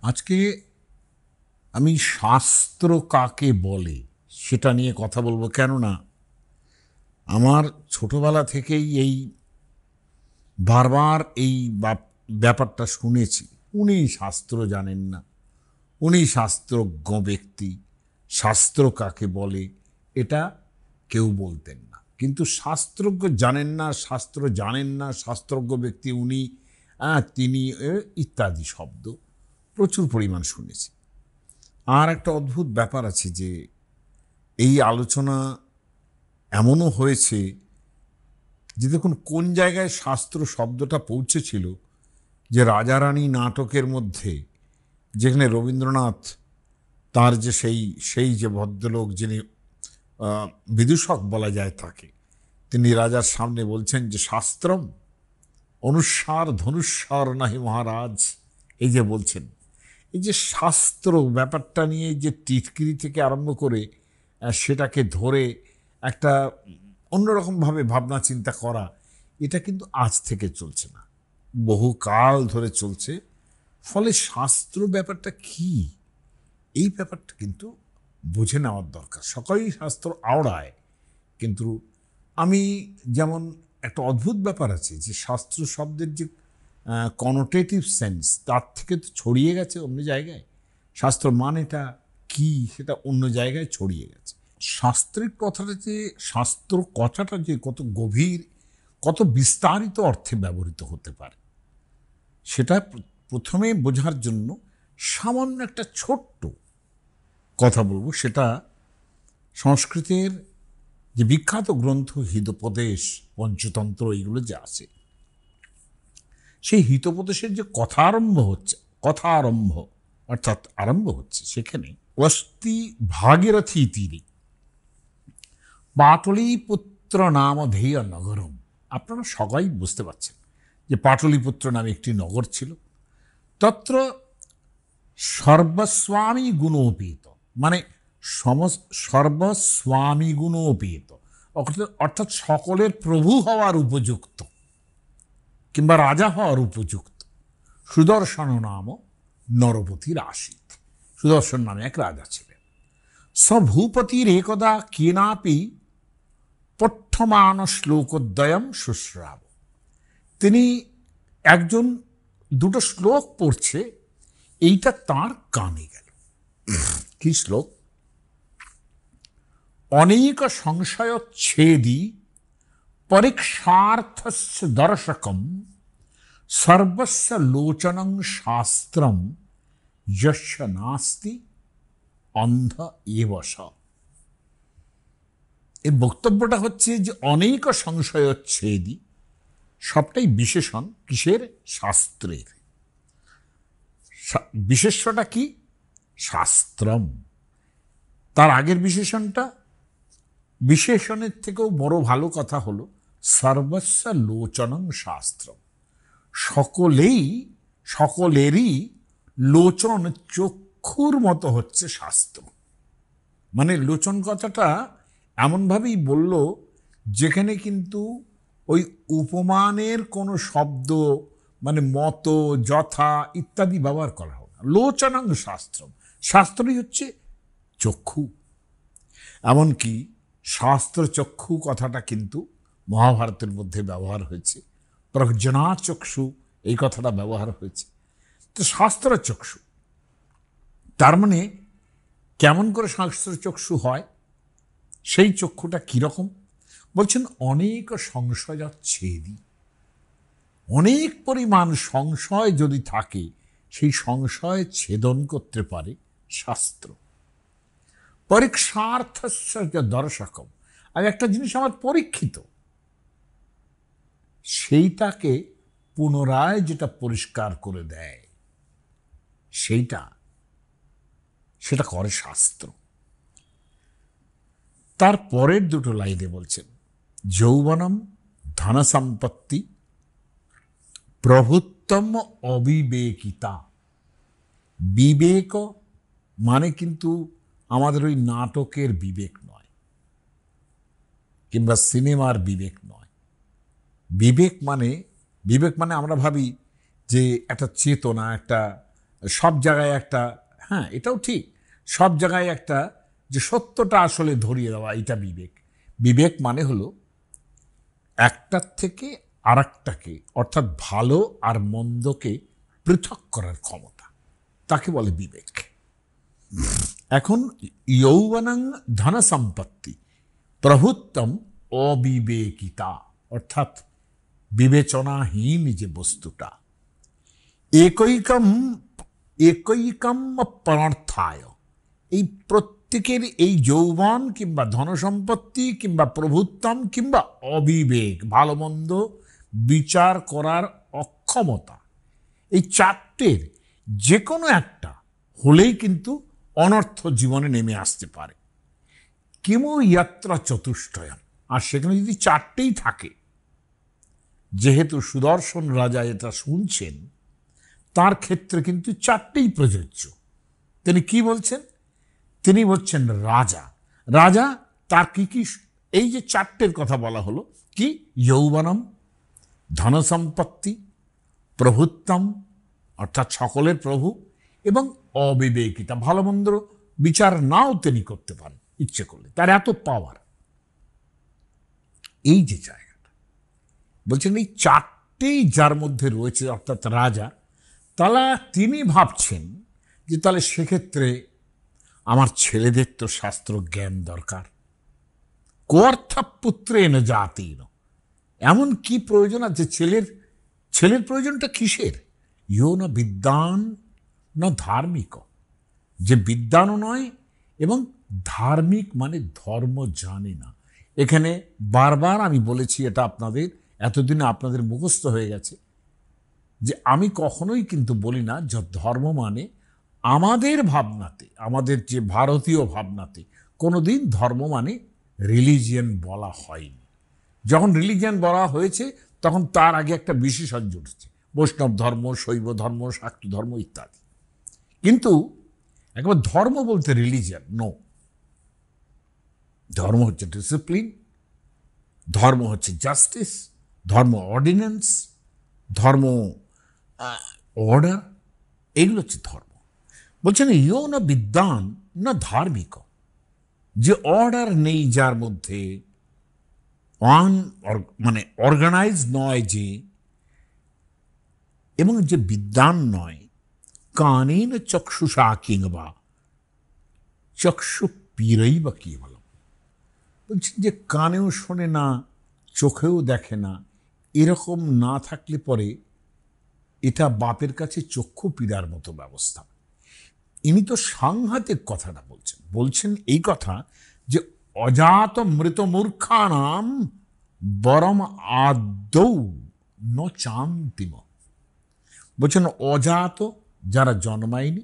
আজকে আমি শাস্ত্র কাকে বলে সেটা নিয়ে কথা বলবো। কেননা আমার ছোটবেলা থেকেই বারবার এই ব্যাপারটা শুনেছি। উনি শাস্ত্র জানেন না, উনি শাস্ত্রজ্ঞ ব্যক্তি, শাস্ত্র কাকে বলে এটা কেউ বলতেন না। কিন্তু শাস্ত্রজ্ঞ জানেন না, শাস্ত্র জানেন না, শাস্ত্রজ্ঞ ব্যক্তি উনি, তিনি, ইত্যাদি শব্দ প্রচুর পরিমাণ শুনেছি। আর একটা অদ্ভুত ব্যাপার আছে যে এই আলোচনা এমনও হয়েছে যে দেখুন কোন জায়গায় শাস্ত্র শব্দটা পৌঁছেছিল, যে রাজারানী নাটকের মধ্যে যেখানে রবীন্দ্রনাথ তার যে সেই যে ভদ্রলোক যিনি বিদূষক বলা যায় তাকে, তিনি রাজার সামনে বলছেন যে শাস্ত্রম অনুস্বার ধনুস্বার নাহি মহারাজ। এই যে বলছেন, এই যে শাস্ত্র ব্যাপারটা নিয়ে যে টিটকিরি থেকে আরম্ভ করে সেটাকে ধরে একটা অন্যরকমভাবে ভাবনা চিন্তা করা, এটা কিন্তু আজ থেকে চলছে না, বহুকাল ধরে চলছে। ফলে শাস্ত্র ব্যাপারটা কি, এই ব্যাপারটা কিন্তু বুঝে নেওয়ার দরকার। সকলেই শাস্ত্র আওড়ায়, কিন্তু আমি যেমন একটা অদ্ভুত ব্যাপার আছে যে শাস্ত্র শব্দের যে কনোটেটিভ সেন্স তার থেকে তো ছড়িয়ে গেছে অন্য জায়গায়। শাস্ত্র মানেটা কি সেটা অন্য জায়গায় ছড়িয়ে গেছে। শাস্ত্রের কথাটা যে, শাস্ত্র কথাটা যে কত গভীর, কত বিস্তারিত অর্থে ব্যবহৃত হতে পারে, সেটা প্রথমে বোঝার জন্য সামান্য একটা ছোট্ট কথা বলবো। সেটা সংস্কৃতের যে বিখ্যাত গ্রন্থ হিতোপদেশ, পঞ্চতন্ত্র, এইগুলো যে আছে, সেই হিতোপদেশের যে কথা আরম্ভ অর্থাৎ আরম্ভ হচ্ছে, সেখানে অস্তি ভাগীরথী তীরে পাটলিপুত্র নামধেয় নগরম। আপনারা সবাই বুঝতে পারছেন যে পাটলিপুত্র নামে একটি নগর ছিল। তত্র সর্বস্বামী গুণোপেত, মানে সর্বস্বামী গুণোপেত, অর্থাৎ সকলের প্রভু হওয়ার উপযুক্ত কিংবা রাজা হওয়ার উপযুক্ত সুদর্শন নাম নরপতির আসিত। সুদর্শন নামে এক রাজা ছিলেন। সভূপতির একদা কেনাপি পঠ্যমান শ্লোকোদ্বয়ম শুশ্রাব। তিনি একজন দুটো শ্লোক পড়ছে, এইটা তার কানে গেল। কি শ্লোক? অনেক সংশয়চ্ছেদি পরীক্ষার্থস্য দর্শকম সর্বস্য লোচনং শাস্ত্রম যস্য নাস্তি অন্ধ এবশ। এর বক্তব্যটা হচ্ছে যে অনেক সংশয়চ্ছেদি, সবটাই বিশেষণ কিসের? শাস্ত্রের। বিশেষ্যটা কি? শাস্ত্রম। তার আগের বিশেষণটা, বিশেষণের থেকেও বড় ভালো কথা হলো সর্বস্ব লোচনং শাস্ত্রম। সকলেরই লোচন, চক্ষুর মতো হচ্ছে শাস্ত্র। মানে লোচন কথাটা এমনভাবেই বলল যেখানে কিন্তু ওই উপমানের কোনো শব্দ, মানে মত, যথা ইত্যাদি ব্যবহার করা হবে না। লোচনং শাস্ত্রম, শাস্ত্রই হচ্ছে চক্ষু। এমনকি শাস্ত্র চক্ষু কথাটা কিন্তু মহাভারতের মধ্যে ব্যবহার হয়েছে, প্রজ্ঞা চক্ষু এই কথাটা ব্যবহার হয়েছে। তো শাস্ত্র চক্ষু, তার মানে কেমন করে শাস্ত্র চক্ষু হয়, সেই চক্ষুটা কিরকম? বলছেন অনেক সংশয়চ্ছেদি। অনেক পরিমাণ সংশয় যদি থাকে, সেই সংশয় ছেদন করতে পারে শাস্ত্র। পরীক্ষার্থস্য দর্শকম, আর একটা জিনিস আমার পরীক্ষিত, সেইটাকে পুনরায় যেটা পরিষ্কার করে দেয়, সেটা করে শাস্ত্র। তার পরের দুটো লাইনে বলছেন যৌবনম ধন সম্পত্তি প্রভুত্তম অবিবেকিতা। বিবেক মানে কিন্তু আমাদের ওই নাটকের বিবেক নয়, কিংবা সিনেমার বিবেক নয়। বিবেক মানে আমরা ভাবি যে একটা চেতনা, একটা সব জায়গায় একটা, হ্যাঁ এটাও ঠিক, সব জায়গায় একটা যে সত্যটা আসলে ধরিয়ে দেওয়া, এটা বিবেক। বিবেক মানে হলো একটার থেকে আরেকটাকে, অর্থাৎ ভালো আর মন্দকে পৃথক করার ক্ষমতা, তাকে বলে বিবেক। এখন যৌবনং ধন সম্পত্তি প্রভুত্বম অবিবেকিতা, অর্থাৎ বিবেচনাহীন যে বস্তুটা, একৈকম একৈকম পরার্থায়, এই প্রত্যেকের এই যৌবন কিংবা ধনসম্পত্তি কিংবা প্রভুত্বম কিংবা অবিবেক, ভালো মন্দ বিচার করার অক্ষমতা, এই চারটের যে কোনো একটা হলেই কিন্তু অনর্থ জীবনে নেমে আসতে পারে। কিমু ইয়াত্রা চতুষ্টয়ম, আর সেখানে যদি চারটেই থাকে, যেহেতু সুদর্শন রাজা এটা শুনছেন, তার ক্ষেত্রে কিন্তু চারটেই প্রযোজ্য। তিনি কি বলছেন? তিনি বলছেন রাজা, রাজা তার কি কি, এই যে চারটের কথা বলা হলো, কি যৌবনম, ধনসম্পত্তি, প্রভুত্বম অর্থাৎ সকলের প্রভু, এবং অবিবেকিতা, ভালো মন্দ বিচার নাও তিনি করতে পারেন ইচ্ছে করলে, তার এত পাওয়ার। এই যে জায়গাটা বলছেন, এই চারটেই যার মধ্যে রয়েছে অর্থাৎ রাজা, তাহলে তিনি ভাবছেন যে তাহলে সেক্ষেত্রে আমার ছেলেদের তো শাস্ত্র জ্ঞান দরকার। কোর্থপুত্রেণ জাতিন, এমন কি প্রয়োজন আছে ছেলের প্রয়োজনটা কিসের? ইয়ো না বিদ্যান না ধার্মিক, যে বিদ্যানও নয় এবং ধার্মিক মানে ধর্ম জানে না। এখানে বারবার আমি বলেছি, এটা আপনাদের এতদিনে আপনাদের মুখস্থ হয়ে গেছে, যে আমি কখনোই কিন্তু বলি না যে ধর্ম মানে আমাদের ভাবনাতে, আমাদের যে ভারতীয় ভাবনাতে কোনোদিন ধর্ম মানে রিলিজিয়ান বলা হয়নি। যখন রিলিজিয়ান বলা হয়েছে তখন তার আগে একটা বিশেষজ্ঞ উঠেছে, বৈষ্ণব ধর্ম, শৈব ধর্ম, শাক্ত ধর্ম ইত্যাদি। কিন্তু একবার ধর্ম বলতে রিলিজিয়ান নো, ধর্ম হচ্ছে ডিসিপ্লিন, ধর্ম হচ্ছে জাস্টিস, ধর্ম অর্ডিন্যান্স, ধর্ম অর্ডার, এগুলো হচ্ছে ধর্ম। বলছেন ইয়ো না বিদ্যান না ধার্মিক, যে অর্ডার নেই যার মধ্যে, মানে অর্গানাইজ নয় যে, এবং যে বিদ্যান নয়, কানেন চক্ষুষা কিংবা চক্ষু পীরই বা কি বলো, বলছেন যে কানেও শোনে না, চোখেও দেখে না, এরকম না থাকলে পরে এটা বাপের কাছে চক্ষু পীড়ার মতো ব্যবস্থা। ইনি তো সাংঘাতিক কথাটা বলছেন এই কথা যে অজাত মৃত মূর্খানাম বরম আদৌ ন চান্তিম। বলছেন অজাত যারা জন্মায়নি,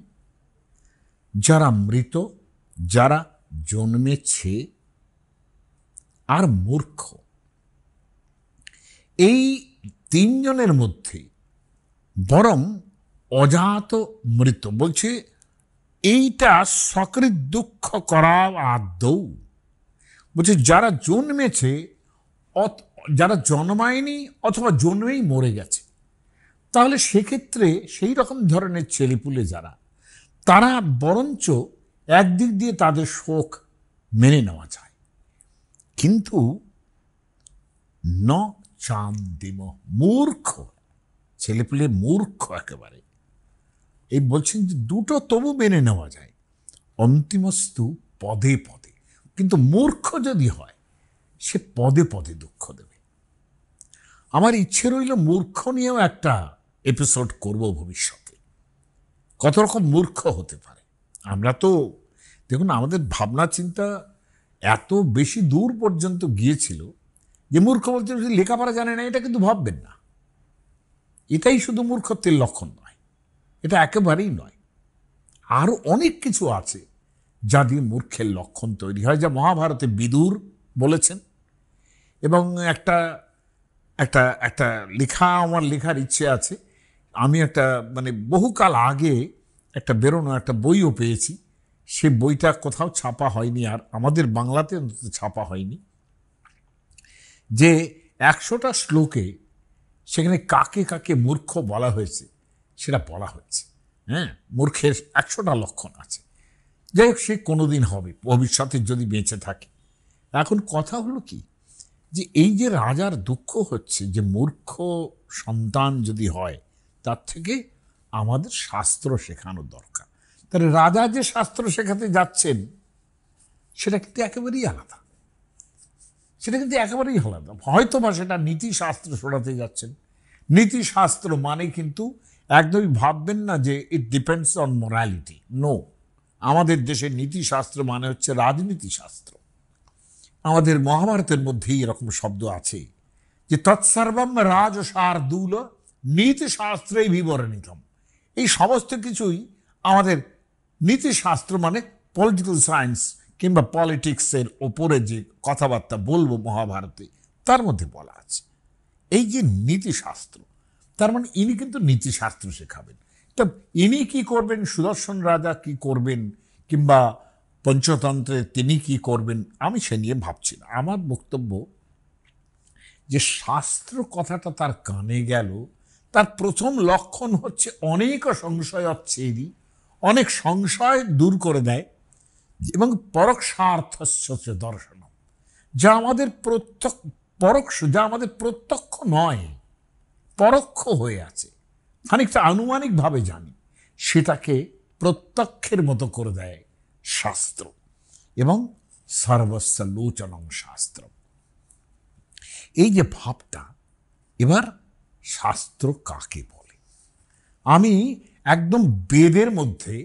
যারা মৃত, যারা জন্মেছে, আর মূর্খ, এই তিনজনের মধ্যে বরং অজাত মৃত, বলছে এইটা সকৃত দুঃখ করা আদৌ। বলছে যারা জন্মেছে, যারা জন্মায়নি অথবা জন্মেই মরে গেছে, তাহলে সেক্ষেত্রে সেই রকম ধরনের ছেলেপুলে যারা, তারা বরঞ্চ একদিক দিয়ে তাদের শোক মেনে নেওয়া যায়, কিন্তু ন চান্দিম, মূর্খ ছেলেপুলে, মূর্খ একেবারে। এই বলছেন যে দুটো তবু মেনে নেওয়া যায়, অন্তিমস্তু পদে পদে, কিন্তু মূর্খ যদি হয় সে পদে পদে দুঃখ দেবে। আমার ইচ্ছে রইল মূর্খ নিয়েও একটা এপিসোড করব ভবিষ্যতে, কত রকম মূর্খ হতে পারে। আমরা তো দেখুন আমাদের ভাবনা চিন্তা এত বেশি দূর পর্যন্ত গিয়েছিল যে মূর্খ বলতে লেখাপড়া জানে না, এটা কিন্তু ভাববেন না, এটাই শুধু মূর্খত্বের লক্ষণ নয়, এটা একেবারেই নয়। আরও অনেক কিছু আছে যা দিয়ে মূর্খের লক্ষণ তৈরি হয়, যা মহাভারতে বিদুর বলেছেন। এবং একটা একটা একটা লেখা আমার লেখার ইচ্ছে আছে, আমি একটা মানে বহুকাল আগে একটা বেরোনো একটা বইও পেয়েছি, সে বইটা কোথাও ছাপা হয়নি, আর আমাদের বাংলাতে অন্তত ছাপা হয়নি, যে 100টা শ্লোকে সেখানে কাকে কাকে মূর্খ বলা হয়েছে সেটা বলা হয়েছে। হ্যাঁ, মূর্খের 100টা লক্ষণ আছে। যাই হোক, সে কোনোদিন হবে ভবিষ্যতে যদি বেঁচে থাকে। এখন কথা হলো কি, যে এই যে রাজার দুঃখ হচ্ছে যে মূর্খ সন্তান যদি হয়, তার থেকে আমাদের শাস্ত্র শেখানো দরকার। তাহলে রাজা যে শাস্ত্র শেখাতে যাচ্ছেন সেটা কিন্তু একেবারেই আলাদা, সেটা কিন্তু একেবারেই আলাদা। হয়তো বা সেটা নীতিশাস্ত্র শোনাতে যাচ্ছেন। নীতিশাস্ত্র মানে কিন্তু একদমই ভাববেন না যে it depends on morality. No, আমাদের দেশের নীতিশাস্ত্র মানে হচ্ছে রাজনীতিশাস্ত্র। আমাদের মহাভারতের মধ্যেই এরকম শব্দ আছে যে তৎসর্বম রাজশার্দূল নীতিশাস্ত্রেই বিবরণিতম। এই সমস্ত কিছুই আমাদের নীতিশাস্ত্র মানে পলিটিক্যাল সায়েন্স কিংবা পলিটিক্সের ওপরে যে কথাবার্তা বলবো মহাভারতে, তার মধ্যে বলা আছে। এই যে নীতিশাস্ত্র, তার মানে ইনি কিন্তু নীতিশাস্ত্র শেখাবেন। তা ইনি কি করবেন, সুদর্শন রাজা কি করবেন, কিংবা পঞ্চতন্ত্রে তিনি কি করবেন, আমি সে নিয়ে ভাবছি না। আমার বক্তব্য যে শাস্ত্র কথাটা তার কানে গেল, তার প্রথম লক্ষণ হচ্ছে অনেক সংশয় অচ্ছেদি, অনেক সংশয় দূর করে দেয়, এবং পরোক্ষার্থস্য দর্শন, যা আমাদের পরোক্ষ, যা আমাদের প্রত্যক্ষ নয়, পরোক্ষ হয়ে আছে, খানিকটা আনুমানিকভাবে জানি, সেটাকে প্রত্যক্ষের মতো করে দেয় শাস্ত্র। এবং সর্বস্ব লোচনং শাস্ত্র, এই যে ভাবটা, এবার শাস্ত্র কাকে বলে? আমি একদম বেদের মধ্যে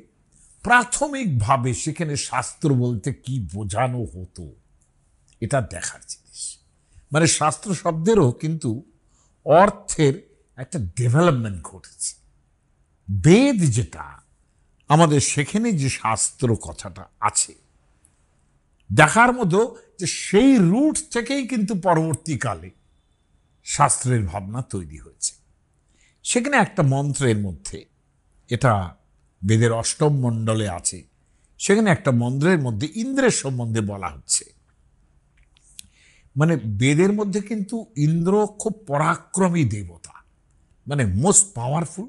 প্রাথমিকভাবে সেখানে শাস্ত্র বলতে কি বোঝানো হতো এটা দেখার জিনিস। মানে শাস্ত্র শব্দেরও কিন্তু অর্থের একটা ডেভেলপমেন্ট ঘটেছে। বেদ যেটা আমাদের, সেখানে যে শাস্ত্র কথাটা আছে দেখার মতো, যে সেই রুট থেকেই কিন্তু পরবর্তীকালে শাস্ত্রের ভাবনা তৈরি হয়েছে। সেখানে একটা মন্ত্রের মধ্যে, এটা বেদের অষ্টম মণ্ডলে আছে, সেখানে একটা মন্ত্রের মধ্যে ইন্দ্রের সম্বন্ধে বলা হচ্ছে। মানে বেদের মধ্যে কিন্তু ইন্দ্র খুব পরাক্রমী দেবতা, মানে মোস্ট পাওয়ারফুল,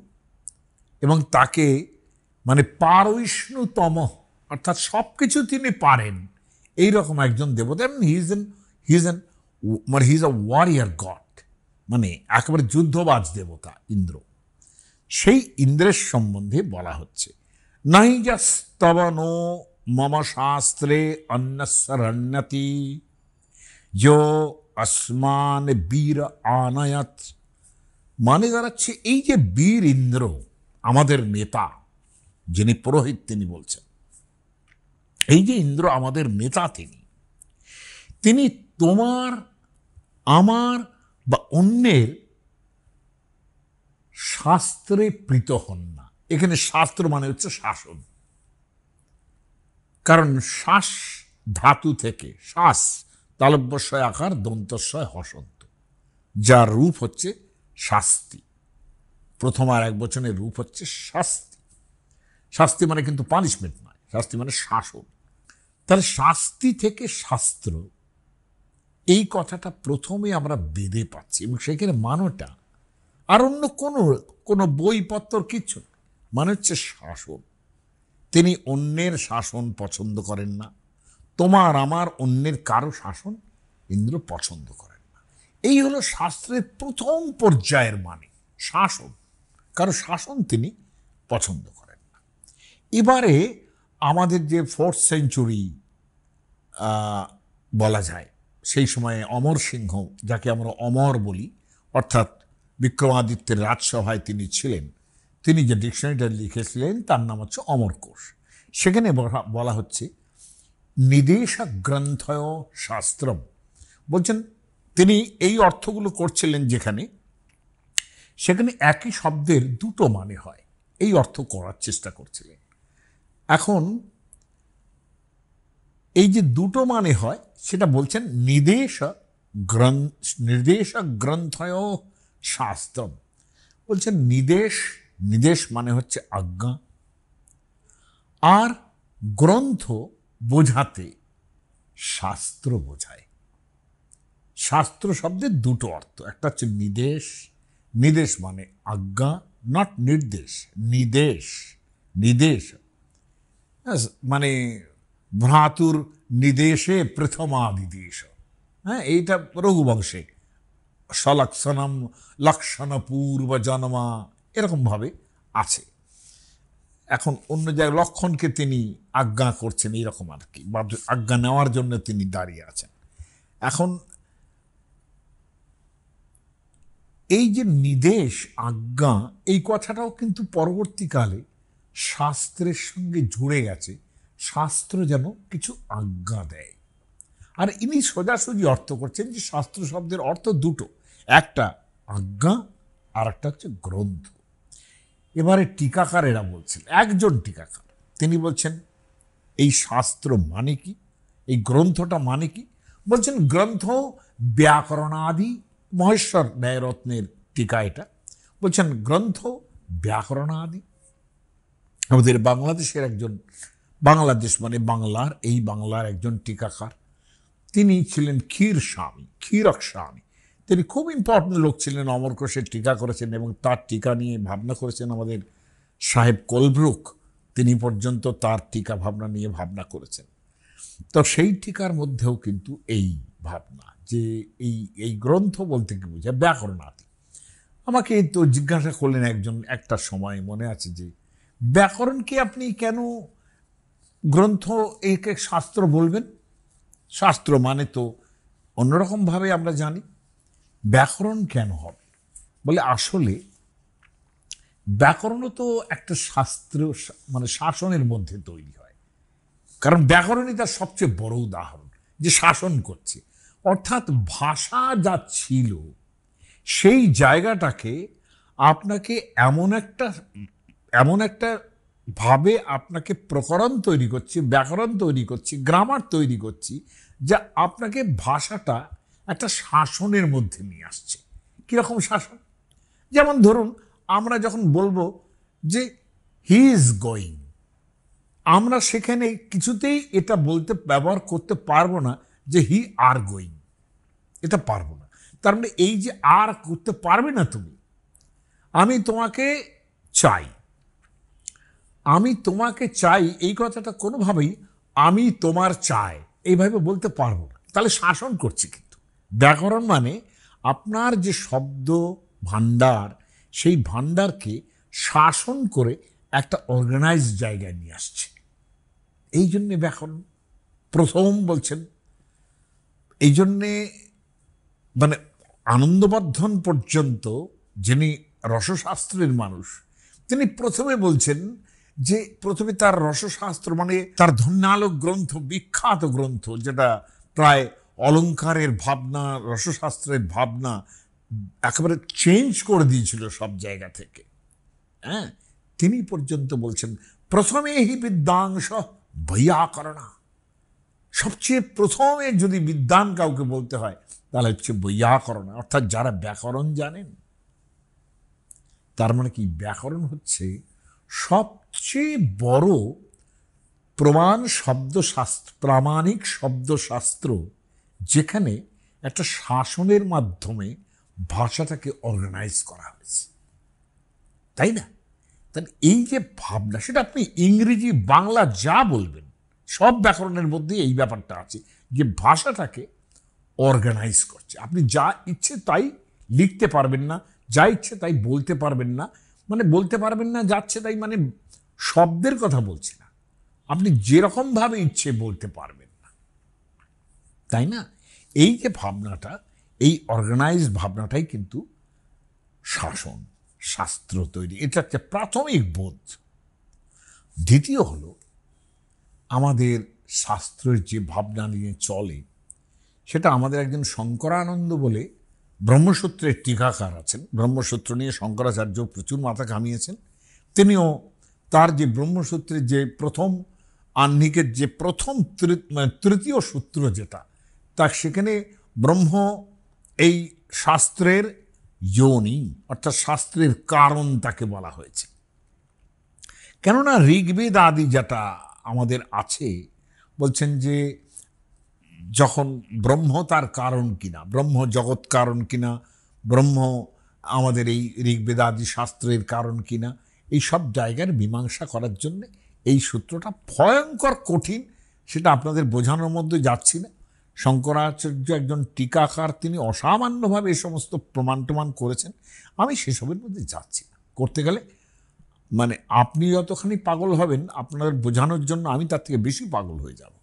এবং তাকে মানে পারৈষ্ণুতম, অর্থাৎ সব কিছু তিনি পারেন, এইরকম একজন দেবতা। এবং he is a warrior god, মানে একেবারে যুদ্ধবাজ দেবতা ইন্দ্র। সেই ইন্দ্রের সম্বন্ধে বলা হচ্ছে, নাইজাস্তবনো মম শাস্ত্রে অন্যস্যরণ্যতি যো আসমান বীর আনায়াত। মানে দাঁড়াচ্ছে, এই যে বীর ইন্দ্র আমাদের নেতা, যিনি পুরোহিত, তিনি বলছেন এই যে ইন্দ্র আমাদের নেতা, তিনি তোমার, আমার বা অন্যের শাস্ত্রে প্রীত হন না। এখানে শাস্ত্র মানে হচ্ছে শাসন, কারণ শ্বাস ধাতু থেকে, শ্বাস তালব্যস্বয় আকার দন্তস্বয় হসন্ত, যার রূপ হচ্ছে শাস্তি। প্রথম আর এক বচনের রূপ হচ্ছে শাস্তি। শাস্তি মানে কিন্তু পানিশমেন্ট নয়, শাস্তি মানে শাসন। তাহলে শাস্তি থেকে শাস্ত্র, এই কথাটা প্রথমে আমরা বেদে পাচ্ছি, এবং সেখানে মানেটা আর অন্য কোনো বইপত্র কিচ্ছু না, মানে হচ্ছে শাসন। তিনি অন্যের শাসন পছন্দ করেন না। তোমার আমার অন্যের কারো শাসন ইন্দ্র পছন্দ করেন না। এই হলো শাস্ত্রের প্রথম পর্যায়ের মানে, শাসন। কারো শাসন তিনি পছন্দ করেন না। এবারে আমাদের যে 4th সেঞ্চুরি বলা যায়, সেই সময়ে অমর সিংহ, যাকে আমরা অমর বলি, অর্থাৎ বিক্রমাদিত্যের রাজসভায় তিনি ছিলেন, তিনি যে ডিকশনারিটা লিখেছিলেন তার নাম হচ্ছে অমরকোষ। সেখানে বলা হচ্ছে নিদেশ গ্রন্থয় শাস্ত্রম। বলছেন তিনি এই অর্থগুলো করছিলেন যেখানে, সেখানে একই শব্দের দুটো মানে হয়, এই অর্থ করার চেষ্টা করছিলেন। এখন এই যে দুটো মানে হয়, সেটা বলছেন নির্দেশ গ্রন্থয় শাস্ত্রম। বলছেন নিদেশ মানে হচ্ছে আজ্ঞা, আর গ্রন্থ বোঝাতে শাস্ত্র বোঝায়। শাস্ত্র শব্দের দুটো অর্থ, একটা হচ্ছে নিদেশ মানে আজ্ঞা, নট নির্দেশ, নিদেশ নিদেশ, মানে ভ্রাতুর নিদেশে প্রথমাদিদেশ। হ্যাঁ, এইটা রঘুবংশে সলক্ষণম লক্ষণ পূর্ব জন্মা এরকমভাবে আছে। এখন অন্য জায়গায় লক্ষণকে তিনি আজ্ঞা করছেন, এইরকম আর কি, বা আজ্ঞা নেওয়ার জন্য তিনি দাঁড়িয়ে আছেন। এখন এই যে নিদেশ, আজ্ঞা, এই কথাটাও কিন্তু পরবর্তীকালে শাস্ত্রের সঙ্গে জুড়ে গেছে। শাস্ত্র যেন কিছু আজ্ঞা দেয়। আর ইনি সোজাসুজি অর্থ করছেন যে শাস্ত্র শব্দের অর্থ দুটো, একটা আজ্ঞা আর একটা হচ্ছে গ্রন্থ। এবারে টিকাকারেরা বলছেন, একজন টিকাকার তিনি বলছেন এই শাস্ত্র মানে কি, এই গ্রন্থটা মানে কি। বলছেন গ্রন্থ ব্যাকরণাদি, মহেশ্বর ন্যায়রত্নের টিকা এটা। বলছেন গ্রন্থ ব্যাকরণাদি। আমাদের বাংলাদেশের একজন, বাংলাদেশ মানে বাংলার, এই বাংলার একজন টিকাকার, তিনি ছিলেন ক্ষীরক স্বামী। তিনি খুব ইম্পর্টেন্ট লোক ছিলেন, অমরকোষের টিকা করেছেন এবং তার টিকা নিয়ে ভাবনা করেছেন আমাদের সাহেব কোলব্রুক। তিনি পর্যন্ত তার টিকা ভাবনা নিয়ে ভাবনা করেছেন। তো সেই টিকার মধ্যেও কিন্তু এই ভাবনা যে এই গ্রন্থ বলতে কি বোঝায়, ব্যাকরণাদি। আমাকে তো জিজ্ঞাসা করলেন একজন একটা সময়, মনে আছে, যে ব্যাকরণকে আপনি কেন গ্রন্থ একে শাস্ত্র বলবেন? শাস্ত্র মানে তো অন্যরকমভাবে আমরা জানি, ব্যাকরণ কেন হবে? বলে আসলে ব্যাকরণও তো একটা শাস্ত্র, মানে শাসনের মধ্যে তৈরি হয়। কারণ ব্যাকরণই তার সবচেয়ে বড় উদাহরণ যে শাসন করছে। অর্থাৎ ভাষা যা ছিল সেই জায়গাটাকে আপনাকে এমন একটা ভাবে আপনাকে প্রকরণ তৈরি করছি, ব্যাকরণ তৈরি করছি, গ্রামার তৈরি করছি, যা আপনাকে ভাষাটা একটা শাসনের মধ্যে নিয়ে আসছে। কীরকম শাসন? যেমন ধরুন, আমরা যখন বলবো যে হি ইজ গোয়িং, আমরা সেখানে কিছুতেই এটা ব্যবহার করতে পারবো না যে হি আর গোয়িং, এটা পারবো না। তার মানে এই যে আর করতে পারবে না তুমি, আমি তোমাকে চাই, আমি তোমাকে চাই, এই কথাটা কোনোভাবেই আমি তোমার চাই এইভাবে বলতে পারবো না। তাহলে শাসন করছি। কিন্তু ব্যাকরণ মানে আপনার যে শব্দ ভাণ্ডার, সেই ভাণ্ডারকে শাসন করে একটা অর্গানাইজড জায়গায় নিয়ে আসছে। এই জন্যে ব্যাকরণ প্রথম বলছেন। এই জন্যে মানে আনন্দবর্ধন পর্যন্ত, যিনি রসশাস্ত্রের মানুষ, তিনি প্রথমে বলছেন যে প্রথমে তার রসশাস্ত্র মানে তার ধন্যালোক গ্রন্থ, বিখ্যাত গ্রন্থ, যেটা প্রায় অলঙ্কারের ভাবনা, রসশাস্ত্রের ভাবনা একেবারে চেঞ্জ করে দিয়েছিল সব জায়গা থেকে। হ্যাঁ, তিনি পর্যন্ত বলছেন প্রথমে হি বিদ্যাংশ বৈয়াকরণা। সবচেয়ে প্রথমে যদি বিদ্যান কাউকে বলতে হয় তাহলে হচ্ছে বৈয়াকরণ, অর্থাৎ যারা ব্যাকরণ জানেন। তার মানে কি, ব্যাকরণ হচ্ছে সবচেয়ে বড় প্রামাণিক শব্দশাস্ত্র, যেখানে একটা শাসনের মাধ্যমে ভাষাটাকে অর্গানাইজ করা হয়েছে, তাই না? তাহলে এই যে ভাবনা, সেটা আপনি ইংরেজি বাংলা যা বলবেন সব ব্যাকরণের মধ্যে এই ব্যাপারটা আছে যে ভাষাটাকে অর্গানাইজ করছে। আপনি যা ইচ্ছে তাই লিখতে পারবেন না, যা ইচ্ছে তাই বলতে পারবেন না। মানে বলতে পারবেন না যাচ্ছে তাই, মানে শব্দের কথা বলছি না, আপনি যেরকমভাবে ইচ্ছে বলতে পারবেন না, তাই না? এই যে ভাবনাটা, এই অর্গানাইজড ভাবনাটাই কিন্তু শাসন, শাস্ত্র তৈরি। এটা হচ্ছে প্রাথমিক বোধ। দ্বিতীয় হলো, আমাদের শাস্ত্রের যে ভাবনা নিয়ে চলে, সেটা আমাদের একজন শঙ্করানন্দ বলে ব্রহ্মসূত্রের টিকাকার আছেন। ব্রহ্মসূত্র নিয়ে শঙ্করাচার্য প্রচুর মাথা ঘামিয়েছেন। তিনিও তার যে ব্রহ্মসূত্রের যে প্রথম আহ্নিকের যে প্রথম তৃতীয় সূত্র যেটা, তার সেখানে ব্রহ্ম এই শাস্ত্রের যোনি, অর্থাৎ শাস্ত্রের কারণ তাকে বলা হয়েছে। কেননা ঋগ্বেদ আদি যেটা আমাদের আছে, বলছেন যে যখন ব্রহ্ম তার কারণ কিনা, ব্রহ্ম জগৎ কারণ কিনা, ব্রহ্ম আমাদের এই ঋগ্বেদাদি শাস্ত্রের কারণ কিনা, এই সব জায়গার মীমাংসা করার জন্য এই সূত্রটা ভয়ঙ্কর কঠিন, সেটা আপনাদের বোঝানোর মধ্যে যাচ্ছি না। শঙ্করাচার্য একজন টিকাকার, তিনি অসামান্যভাবে এই সমস্ত প্রমাণ টমান করেছেন, আমি সেসবের মধ্যে যাচ্ছি না। করতে গেলে মানে আপনি যতখানি পাগল হবেন আপনাদের বোঝানোর জন্য, আমি তার থেকে বেশি পাগল হয়ে যাব,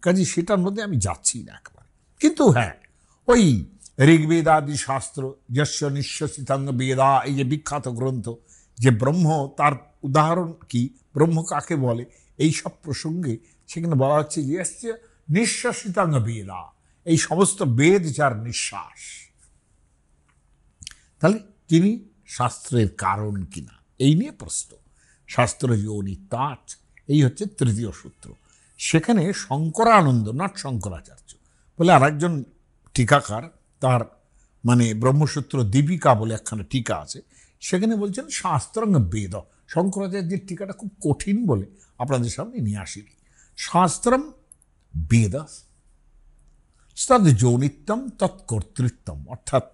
কাজে সেটার মধ্যে আমি যাচ্ছি না একবার। কিন্তু হ্যাঁ, ওই ঋগ্বেদাদি শাস্ত্র, যস্য নিঃশ্বসিতাঙ্গ বেদা, এই যে বিখ্যাত গ্রন্থ, যে ব্রহ্ম, তার উদাহরণ কি, ব্রহ্ম কাকে বলে, এই সব প্রসঙ্গে সেখানে বলা হচ্ছে যে যস্য নিঃশ্বসিতাঙ্গ বেদা, এই সমস্ত বেদ যার নিঃশ্বাস, তাহলে তিনি শাস্ত্রের কারণ কিনা, এই নিয়ে প্রশ্ন। শাস্ত্র যোনি তাট, এই হচ্ছে তৃতীয় সূত্র। সেখানে শঙ্করানন্দ, নট শঙ্করাচার্য বলে আর একজন টিকাকার, তার মানে ব্রহ্মসূত্র দীপিকা বলে একখানা টিকা আছে, সেখানে বলছেন শাস্ত্রং বেদ। শঙ্করাচার্যের টিকাটা খুব কঠিন বলে আপনাদের সামনে নিয়ে আসিনি। শাস্ত্রম বেদ তদ যৌনিত্যম তৎকর্তৃত্বম, অর্থাৎ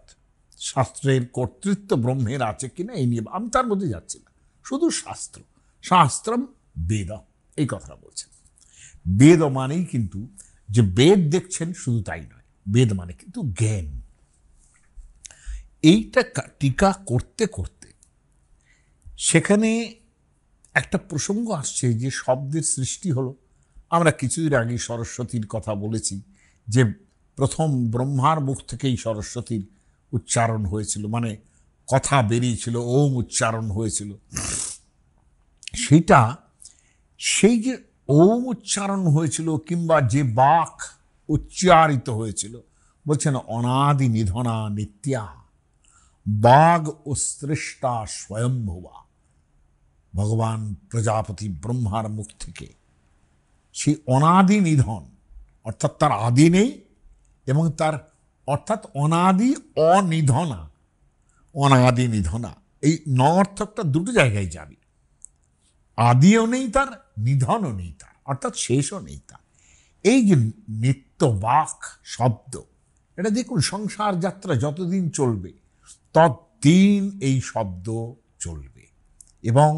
শাস্ত্রের কর্তৃত্ব ব্রহ্মের আছে কিনা এই নিয়ে আমি তার মধ্যে যাচ্ছি না, শুধু শাস্ত্র, শাস্ত্রম বেদ, এই কথাটা বলছেন। বেদ মানেই কিন্তু যে বেদ দেখছেন শুধু তাই নয়, বেদ মানে কিন্তু জ্ঞান। এইটা টিকা করতে করতে সেখানে একটা প্রসঙ্গ আসছে যে শব্দের সৃষ্টি হলো। আমরা কিছুদিন আগে সরস্বতীর কথা বলেছি, যে প্রথম ব্রহ্মার মুখ থেকেই সরস্বতীর উচ্চারণ হয়েছিল, মানে কথা বেরিয়েছিল, ওম উচ্চারণ হয়েছিল। সেটা সেই যে ওম উচ্চারণ হয়েছিল কিংবা যে বাক উচ্চারিত হয়েছিল, বলছেন অনাদি নিধনা নিত্যা বাগ ও সৃষ্টা স্বয়ম্ভুবা। ভগবান প্রজাপতি ব্রহ্মার মুখ থেকে সেই অনাদি নিধন, অর্থাৎ তার আদি নেই, এবং তার অর্থাৎ অনাদি অনিধনা, অনাদি নিধনা, এই ন অর্থকটা দুটো জায়গায় যাবে। আদিও নেই তার, নিধনও নেই তার, অর্থাৎ শেষও নেই তার। এই যে নিত্য বাক শব্দ, এটা দেখুন সংসার যাত্রা যতদিন চলবে ততদিন এই শব্দ চলবে। এবং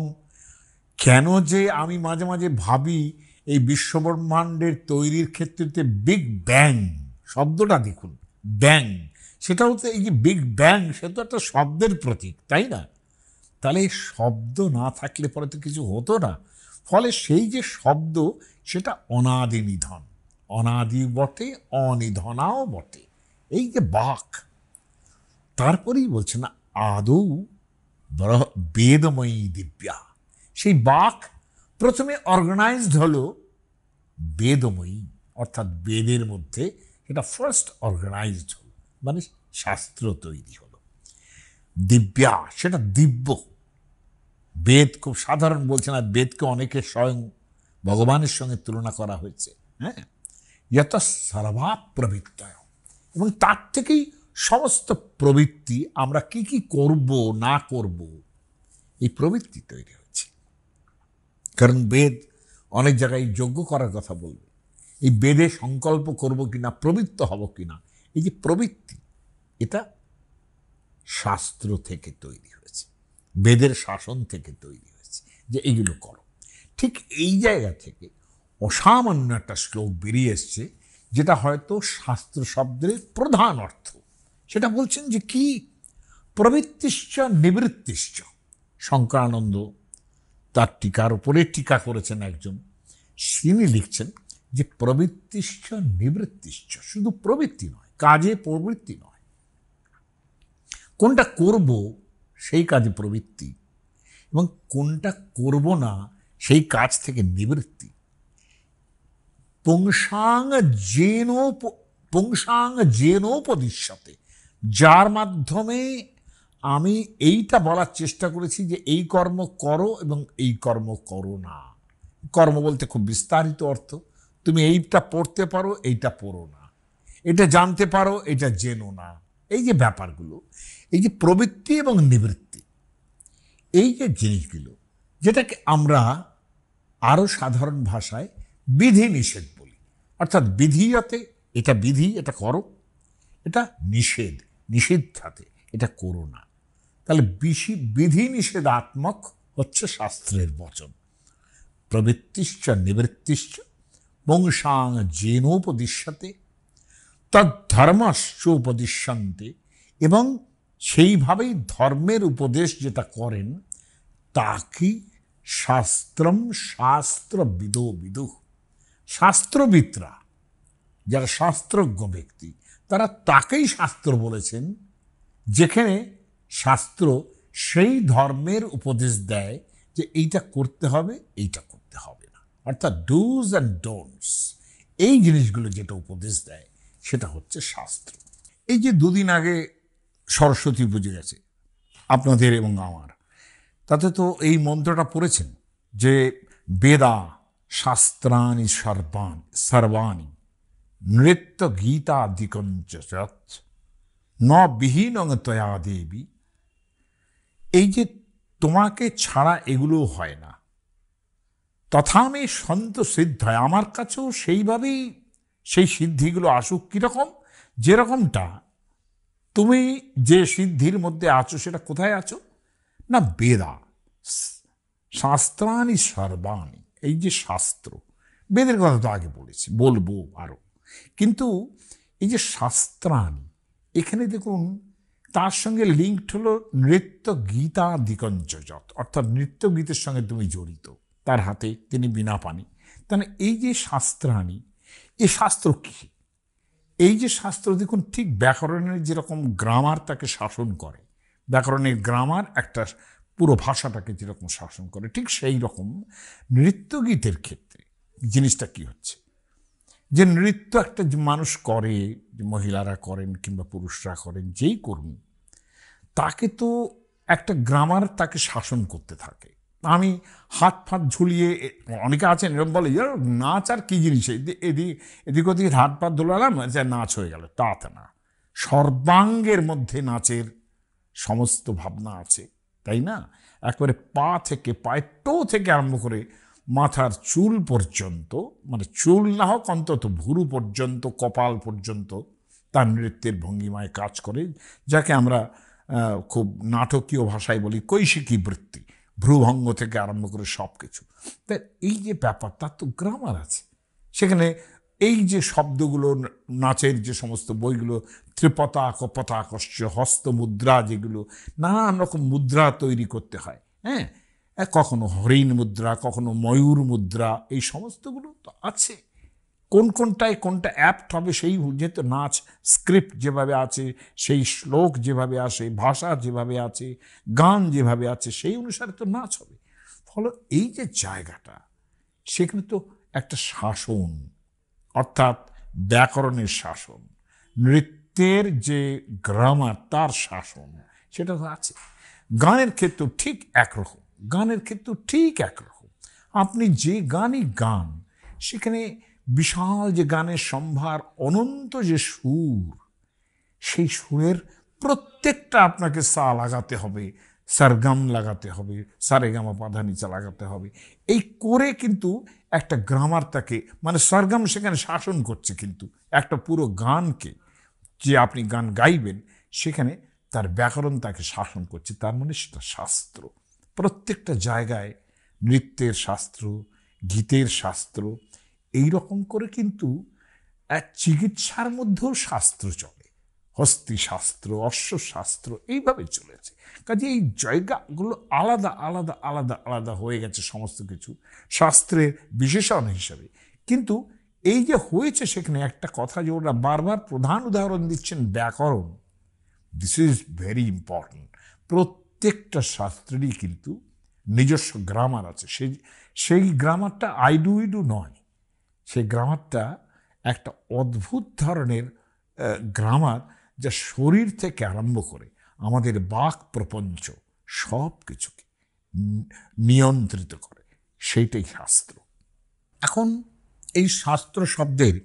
কেন যে আমি মাঝে মাঝে ভাবি এই বিশ্বব্রহ্মাণ্ডের তৈরির ক্ষেত্রে বিগ ব্যাং শব্দটা দেখুন, ব্যাং, সেটা হচ্ছে এই যে বিগ ব্যাং, সে তো একটা শব্দের প্রতীক, তাই না? তাহলে শব্দ না থাকলে পরে তো কিছু হতো না। ফলে সেই যে শব্দ, সেটা অনাদি নিধন, অনাদি বটে, অনিধনাও বটে, এই যে বাক। তারপরেই বলছে না আদৌ বেদময়ী দিব্যা, সেই বাক প্রথমে অর্গানাইজড হলো বেদময়ী, অর্থাৎ বেদের মধ্যে সেটা ফার্স্ট অর্গানাইজড হলো, মানে শাস্ত্র তৈরি হলো। দিব্যা, সেটা দিব্য। বেদ খুব সাধারণ বলছে না, বেদকে অনেকে স্বয়ং ভগবানের সঙ্গে তুলনা করা হয়েছে। হ্যাঁ, যত সর্বা প্রবৃত্তয়, এবং তার থেকেই সমস্ত প্রবৃত্তি, আমরা কি কি করব না করব, এই প্রবৃত্তি তৈরি হচ্ছে। কারণ বেদ অনেক জায়গায় যজ্ঞ করার কথা বলবে, এই বেদে সংকল্প করব কিনা, প্রবৃত্ত হব কিনা, এই যে প্রবৃত্তি, এটা শাস্ত্র থেকে তৈরি হয়েছে, বেদের শাসন থেকে তৈরি হয়েছে, যে এইগুলো করো। ঠিক এই জায়গা থেকে অসামান্য একটা শ্লোক বেরিয়ে এসছে, যেটা হয়তো শাস্ত্র শব্দের প্রধান অর্থ। সেটা বলছেন যে কি, প্রবৃত্তিশ্চ নিবৃত্তিশ্চ। শঙ্করানন্দ তার টিকার উপরে টিকা করেছেন একজন, তিনি লিখছেন যে প্রবৃত্তিশ্চ নিবৃত্তিশ্চ, শুধু প্রবৃত্তি নয়, কাজে প্রবৃত্তি নয়, কোনটা করব সেই কাজে প্রবৃত্তি, এবং কোনটা করব না সেই কাজ থেকে নিবৃত্তি। পুংসাং জেনোপদিশ্যতে, যার মাধ্যমে আমি এইটা বলার চেষ্টা করেছি যে এই কর্ম করো এবং এই কর্ম করো না। কর্ম বলতে খুব বিস্তারিত অর্থ, তুমি এইটা পড়তে পারো, এইটা পড়ো না, এটা জানতে পারো, এটা জেনো না। এই যে ব্যাপারগুলো, এই যে প্রবৃত্তি এবং নিবৃত্তি, এই যে জিনিসগুলো, যেটাকে আমরা আরও সাধারণ ভাষায় বিধি নিষেধ বলি, অর্থাৎ বিধিয়াতে এটা বিধি, এটা করো, এটা নিষেধাতে এটা করো না। তাহলে বিধি নিষেধাত্মক হচ্ছে শাস্ত্রের বচন। প্রবৃত্তিশ্চ নিবৃত্তিশ্চ বংশাং যেনোপদিশ্যতে তদ্ধর্মশ্চ উপদিশ্যন্তে, এবং সেইভাবেই ধর্মের উপদেশ যেটা করেন তাকে শাস্ত্রম শাস্ত্রবিদো বিদুঃ। শাস্ত্রবিদরা, যারা শাস্ত্রজ্ঞ ব্যক্তি, তারা তাকেই শাস্ত্র বলেছেন, যেখানে শাস্ত্র সেই ধর্মের উপদেশ দেয় যে এইটা করতে হবে, এইটা করতে হবে না, অর্থাৎ ডুজ অ্যান্ড ডোন্টস, এই জিনিসগুলো যেটা উপদেশ দেয় সেটা হচ্ছে শাস্ত্র। এই যে দুদিন আগে সরস্বতী পুজো গেছে আপনাদের এবং আমার, তাতে তো এই মন্ত্রটা পড়েছেন যে বেদা শাস্ত্রাণি সর্বাণি নৃত্য গীতাদিকঞ্চ ন বিহীনং ত্বয়া দেবী। এই যে তোমাকে ছাড়া এগুলো হয় না, তথামে সন্ত সিদ্ধ হয়, আমার কাছেও সেইভাবেই সেই সিদ্ধিগুলো আসুক। কীরকম? যেরকমটা তুমি যে সিদ্ধির মধ্যে আছো সেটা কোথায় আছো না, বেদা শাস্ত্রাণি সর্বাণি, এই যে শাস্ত্র, বেদের কথা তো আগে বলেছি, বলবো আরো, কিন্তু এই যে শাস্ত্রাণি, এখানে দেখুন তার সঙ্গে লিঙ্কড হলো নৃত্য গীতা দিকঞ্চযৎ, অর্থাৎ নৃত্য গীতের সঙ্গে তুমি জড়িত, তার হাতে তিনি বিনা পানি। তাহলে এই যে শাস্ত্রাণি, এ শাস্ত্র কি? এই যে শাস্ত্র দেখুন, ঠিক ব্যাকরণের যেরকম গ্রামার তাকে শাসন করে, ব্যাকরণের গ্রামার একটা পুরো ভাষাটাকে যেরকম শাসন করে, ঠিক সেই রকম নৃত্যগীতের ক্ষেত্রে জিনিসটা কি হচ্ছে, যে নৃত্য একটা মানুষ করে, যে মহিলারা করেন কিংবা পুরুষরা করেন, যেই করুন, তাকে তো একটা গ্রামার তাকে শাসন করতে থাকে। আমি হাত ফাত ঝুলিয়ে, অনেকে আছেন এরকম বলে নাচ আর কি জিনিস, এদিক ওদিক হাত পাত দোলালাম যে নাচ হয়ে গেল, তাতে না, সর্বাঙ্গের মধ্যে নাচের সমস্ত ভাবনা আছে, তাই না? একবারে পা থেকে, পায়ের টো থেকে আরম্ভ করে মাথার চুল পর্যন্ত, মানে চুল না হোক অন্তত ভুরু পর্যন্ত, কপাল পর্যন্ত তার নৃত্যের ভঙ্গিমায় কাজ করে, যাকে আমরা খুব নাটকীয় ভাষায় বলি কৈশিকী বৃত্তি, ভ্রুভঙ্গ থেকে আরম্ভ করে সব কিছু। তা এই যে ব্যাপার, তার তো গ্রামার আছে সেখানে। এই যে শব্দগুলো, নাচের যে সমস্ত বইগুলো, ত্রিপতাক পতাকশ্চ, হস্ত মুদ্রা, যেগুলো নানান রকম মুদ্রা তৈরি করতে হয়, হ্যাঁ, কখনো হরিণ মুদ্রা, কখনো ময়ূর মুদ্রা, এই সমস্তগুলো তো আছে। কোন কোনটায় কোনটা অ্যাপ্ট হবে, সেই যেহেতু নাচ স্ক্রিপ্ট যেভাবে আছে, সেই শ্লোক যেভাবে আসে, ভাষা যেভাবে আছে, গান যেভাবে আছে, সেই অনুসারে তো নাচ হবে। ফলে এই যে জায়গাটা, সেখানে তো একটা শাসন, অর্থাৎ ব্যাকরণের শাসন, নৃত্যের যে গ্রামার তার শাসন, সেটা তো আছে। গানের ক্ষেত্রেও ঠিক একরকম, গানের ক্ষেত্রেও ঠিক একরকম। আপনি যে গানই গান, সেখানে বিশাল যে গানের সম্ভার, অনন্ত যে সুর, সেই সুরের প্রত্যেকটা আপনাকে সা লাগাতে হবে, সরগম লাগাতে হবে, সারেগামা পাধানিচা লাগাতে হবে, এই করে কিন্তু একটা গ্রামার তাকে, মানে সরগম সেখানে শাসন করছে, কিন্তু একটা পুরো গানকে, যে আপনি গান গাইবেন সেখানে তার ব্যাকরণ তাকে শাসন করছে, তার মানে সেটা শাস্ত্র। প্রত্যেকটা জায়গায় নৃত্যের শাস্ত্র, গীতের শাস্ত্র, এই রকম করে কিন্তু এক চিকিৎসার মধ্যেও শাস্ত্র চলে, হস্তিশাস্ত্র, অশ্বশাস্ত্র, এইভাবে চলেছে। কাজে এই জায়গাগুলো আলাদা আলাদা আলাদা আলাদা হয়ে গেছে সমস্ত কিছু শাস্ত্রের বিশেষণ হিসাবে। কিন্তু এই যে হয়েছে, সেখানে একটা কথা যে ওরা বারবার প্রধান উদাহরণ দিচ্ছেন ব্যাকরণ, দিস ইজ ভেরি ইম্পর্টেন্ট। প্রত্যেকটা শাস্ত্রেরই কিন্তু নিজস্ব গ্রামার আছে, সেই গ্রামারটা আইডু ইডু নয়, সেই গ্রামারটা একটা অদ্ভুত ধরনের গ্রামার, যা শরীর থেকে আরম্ভ করে আমাদের বাক প্রপঞ্চ সব কিছুকে নিয়ন্ত্রিত করে, সেইটাই শাস্ত্র। এখন এই শাস্ত্র শব্দের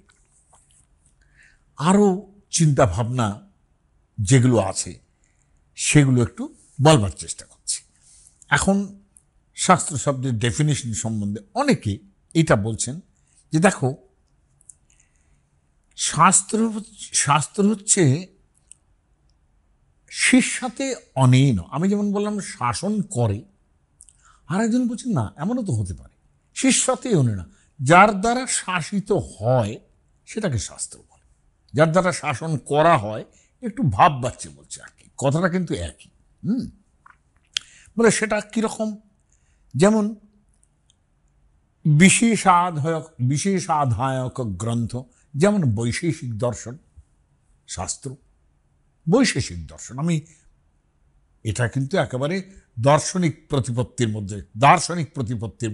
আরও চিন্তাভাবনা যেগুলো আছে সেগুলো একটু বলবার চেষ্টা করছি। এখন শাস্ত্র শব্দের ডেফিনেশন সম্বন্ধে অনেকে এটা বলছেন যে দেখো, শাস্ত্র হচ্ছে শিষ্যাতে অনেন। আমি যেমন বললাম শাসন করে, আর একজন বলছেন না, এমনও তো হতে পারে শিষ্যতেই অন্য না, যার দ্বারা শাসিত হয় সেটাকে শাস্ত্র বলে, যার দ্বারা শাসন করা হয় একটু ভাব বাচ্চে বলছে আর কি, কথাটা কিন্তু একই। বলে সেটা কিরকম, যেমন বিশেষাধায়ক গ্রন্থ, যেমন বৈশেষিক দর্শন শাস্ত্র। বৈশেষিক দর্শন, আমি এটা কিন্তু একেবারে দার্শনিক প্রতিপত্তির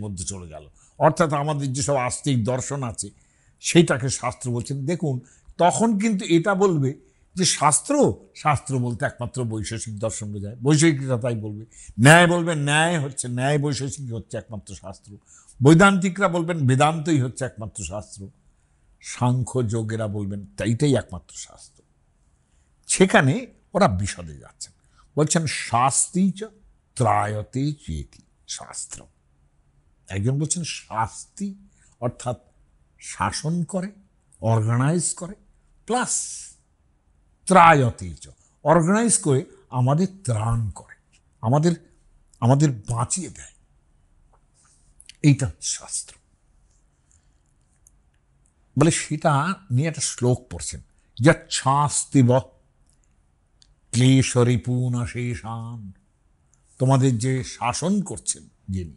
মধ্যে চলে গেল, অর্থাৎ আমাদের যেসব আস্তিক দর্শন আছে সেইটাকে শাস্ত্র বলছেন। দেখুন তখন কিন্তু এটা বলবে যে শাস্ত্র বলতে একমাত্র বৈশেষিক দর্শন বোঝায়, বৈশেষিকরা তাই বলবে। ন্যায় বলবে ন্যায় বৈশেষিক হচ্ছে একমাত্র শাস্ত্র। বৈদান্তিকরা বলবেন বেদান্তই হচ্ছে একমাত্র শাস্ত্র। সাংখ্য যোগেরা বলবেন এইটাই একমাত্র শাস্ত্র। সেখানে ওরা বিশদে যাচ্ছেন, বলছেন শাস্তি চ ত্রায়তে চেতি শাস্ত্র। একজন বলছেন শাস্তি অর্থাৎ শাসন করে, অর্গানাইজ করে, প্লাস ত্রায়তে চ অর্গানাইজ করে আমাদের ত্রাণ করে, আমাদের বাঁচিয়ে দেয়, এইটা শাস্ত্র বলে। সেটা নিয়ে একটা শ্লোক পড়ছেন, যা শাস্তিব ক্লেশরিপুন শেষান, তোমাদের যে শাসন করছেন যিনি,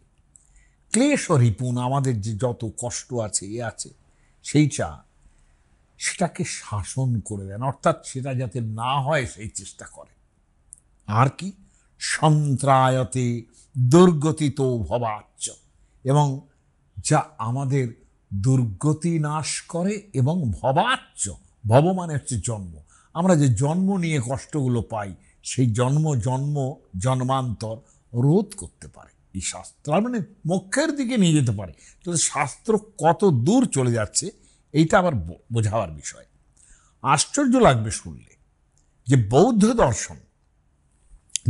ক্লেশরিপুন আমাদের যে যত কষ্ট আছে আছে সেটাকে শাসন করে দেন, অর্থাৎ সেটা যাতে না হয় সেই চেষ্টা করে। আর কি সন্ত্রায়তে দুর্গতিত ভবাচ্চ, এবং যা আমাদের দুর্গতি নাশ করে, এবং ভবাচ্চ, ভব মানে হচ্ছে জন্ম, আমরা যে জন্ম নিয়ে কষ্টগুলো পাই সেই জন্মান্তর রোধ করতে পারে এই শাস্ত্র, মানে মোক্ষের দিকে নিয়ে যেতে পারে। তো শাস্ত্র কত দূর চলে যাচ্ছে এইটা আবার বোঝাবার বিষয়। আশ্চর্য লাগবে শুনলে যে বৌদ্ধ দর্শন,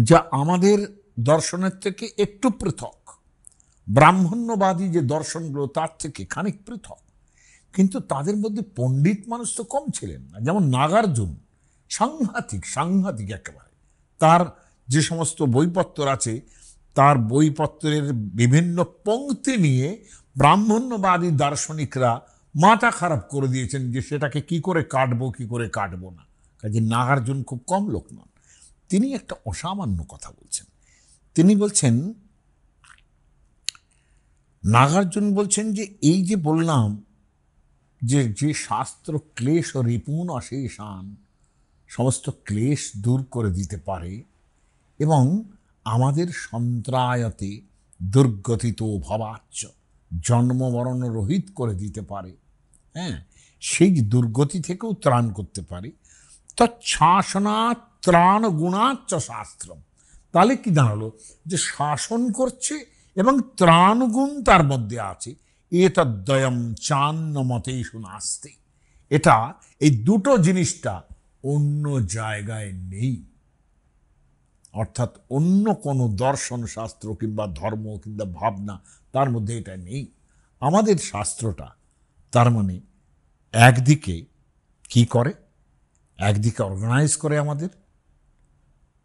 যা আমাদের দর্শনের থেকে একটু পৃথক, ব্রাহ্মণ্যবাদী যে দর্শনগুলো তার থেকে খানিক পৃথক, কিন্তু তাদের মধ্যে পণ্ডিত মানুষ তো কম ছিলেন না। যেমন নাগার্জুন সাংঘাতিক একেবারে, তার যে সমস্ত বইপত্র আছে তার বইপত্রের বিভিন্ন পংক্তি নিয়ে ব্রাহ্মণ্যবাদী দার্শনিকরা মাথা খারাপ করে দিয়েছেন যে সেটাকে কি করে কাটবো না। কাজে নাগার্জুন খুব কম লোক নন। তিনি একটা অসামান্য কথা বলছেন। তিনি বলছেন, নাগার্জুন বলছেন যে এই যে বললাম যে শাস্ত্র ক্লেশ ও রিপুন অশেষান, সমস্ত ক্লেশ দূর করে দিতে পারে এবং আমাদের সন্ত্রায়তে দুর্গতিত ভবাচ্চ, জন্মমরণ রহিত করে দিতে পারে, হ্যাঁ, সেই দুর্গতি থেকেও ত্রাণ করতে পারে। তৎশাসনা ত্রাণ গুণাচ্চ শাস্ত্রম, তাহলে কি দাঁড়ালো যে শাসন করছে এবং ত্রাণ গুণ তার মধ্যে আছে। এতদ্বয়ম চান্ন মতেষু নাস্তি, এটা এই দুটো জিনিসটা অন্য জায়গায় নেই, অর্থাৎ অন্য কোনো দর্শন শাস্ত্র কিংবা ধর্ম কিংবা ভাবনা তার মধ্যে এটা নেই। আমাদের শাস্ত্রটা তার মানে একদিকে কি করে, একদিকে অর্গানাইজ করে আমাদের,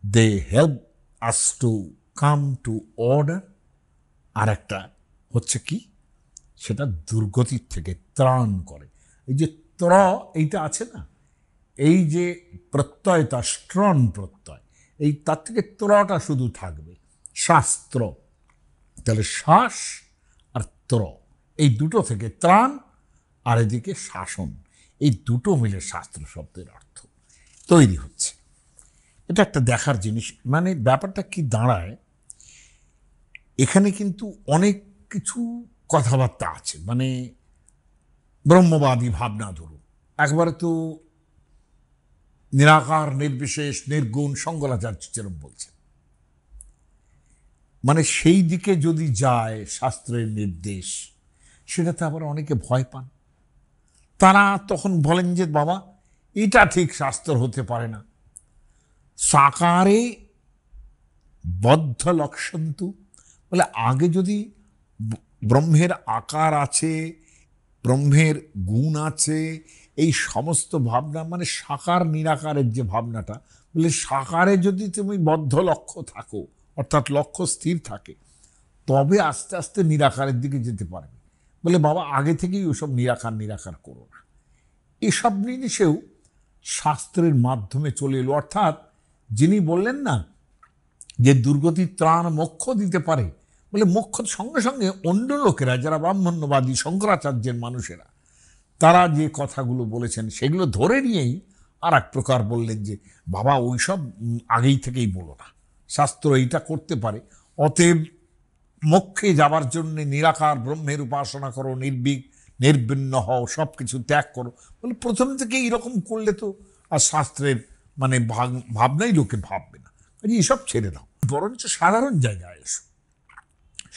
they help us to come to order, আর একটা হচ্ছে কি, সেটা দুর্গতির থেকে ত্রাণ করে। এই যে এইটা আছে না, এই যে প্রত্যয়টা স্ট্রং প্রত্যয়, এই তার থেকে ত্রটা শুধু থাকবে, শাস্ত্র। তাহলে শ্বাস আর এই দুটো থেকে ত্রাণ, আর এদিকে শাসন, এই দুটো মিলে শাস্ত্র শব্দের অর্থ তৈরি হচ্ছে। এটা একটা দেখার জিনিস। মানে ব্যাপারটা কি দাঁড়ায়, এখানে কিন্তু অনেক কিছু কথাবার্তা আছে। মানে ব্রহ্মবাদী ভাবনা ধরুন, একবারে তো নিরাকার নির্বিশেষ নির্গুণ শঙ্করাচার্য যেরকম বলছেন, মানে সেই দিকে যদি যায় শাস্ত্রের নির্দেশ, সেটাতে আবার অনেকে ভয় পান। তারা তখন বলেন যে বাবা এটা ঠিক শাস্ত্র হতে পারে না। সাকারে বদ্ধ লক্ষন্তু, বলে আগে যদি ব্রহ্মের আকার আছে, ব্রহ্মের গুণ আছে, এই সমস্ত ভাবনা, মানে সাকার নিরাকারের যে ভাবনাটা, বলে সাকারে যদি তুমি বদ্ধ লক্ষ্য থাকো, অর্থাৎ লক্ষ্য স্থির থাকে, তবে আস্তে আস্তে নিরাকারের দিকে যেতে পারবে। বলে বাবা আগে থেকেই ওসব নিরাকার করো না। এসব জিনিসেও শাস্ত্রের মাধ্যমে চলে এলো। অর্থাৎ যিনি বললেন না যে দুর্গতি ত্রাণ মোক্ষ দিতে পারে, বলে মোক্ষ সঙ্গে সঙ্গে অন্য লোকেরা যারা ব্রাহ্মণ্যবাদী শঙ্করাচার্যের মানুষেরা তারা যে কথাগুলো বলেছেন সেগুলো ধরে নিয়েই আর এক প্রকার বললেন যে বাবা ওইসব আগেই থেকেই বলো না, শাস্ত্র এইটা করতে পারে, অতএব মোক্ষে যাবার জন্য নিরাকার ব্রহ্মের উপাসনা করো, নির্বিণ্ণ হও, সব কিছু ত্যাগ করো। বলে প্রথম থেকে এইরকম করলে তো আর শাস্ত্রের মানে ভাবনাই লোকে ভাববে না, এইসব ছেড়ে দাও, বরঞ্চ সাধারণ জায়গায় এসো।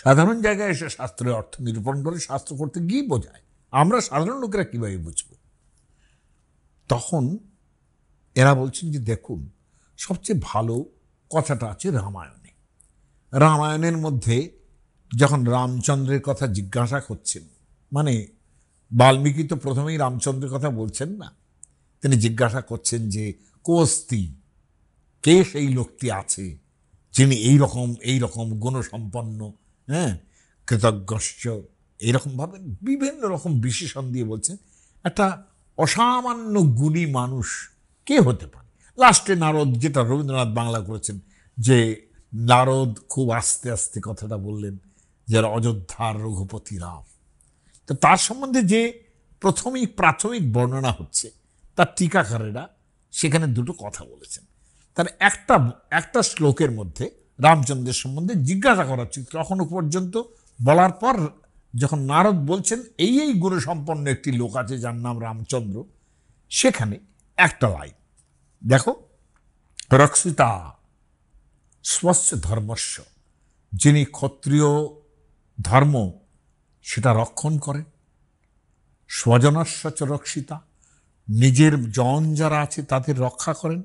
সাধারণ জায়গায় এসে শাস্ত্রের অর্থ নিরূপণ করে। শাস্ত্র করতে গিয়ে বোঝায়, আমরা সাধারণ লোকেরা কীভাবে বুঝব? তখন এরা বলছেন যে দেখুন, সবচেয়ে ভালো কথাটা আছে রামায়ণে। রামায়ণের মধ্যে যখন রামচন্দ্রের কথা জিজ্ঞাসা করছেন, মানে বাল্মীকি তো প্রথমেই রামচন্দ্রের কথা বলছেন না, তিনি জিজ্ঞাসা করছেন যে কোস্তি, কে সেই লোকটি আছে যিনি এইরকম গুণসম্পন্ন, কৃতজ্ঞশ্চ, এইরকমভাবে বিভিন্ন রকম বিশেষণ দিয়ে বলছেন একটা অসামান্য গুণী মানুষ কে হতে পারে। লাস্টে নারদ, যেটা রবীন্দ্রনাথ বাংলা করেছেন, যে নারদ খুব আস্তে আস্তে কথাটা বললেন যে অযোধ্যার রঘুপতি রাম। তো তার সম্বন্ধে যে প্রাথমিক বর্ণনা হচ্ছে, তার টিকাকারেরা সেখানে দুটো কথা বলেছেন। তার একটা শ্লোকের মধ্যে রামচন্দ্রের সম্বন্ধে জিজ্ঞাসা করা উচিত। তখনও পর্যন্ত বলার পর যখন নারদ বলছেন এই গুণসম্পন্ন একটি লোক আছে যার নাম রামচন্দ্র, সেখানে একটা লাইন দেখো, রক্ষিতা স্বস্য ধর্মস্য, যিনি ক্ষত্রিয় ধর্ম সেটা রক্ষণ করেন, স্বজনস্য চ রক্ষিতা, নিজের জন যারা আছে তাদের রক্ষা করেন,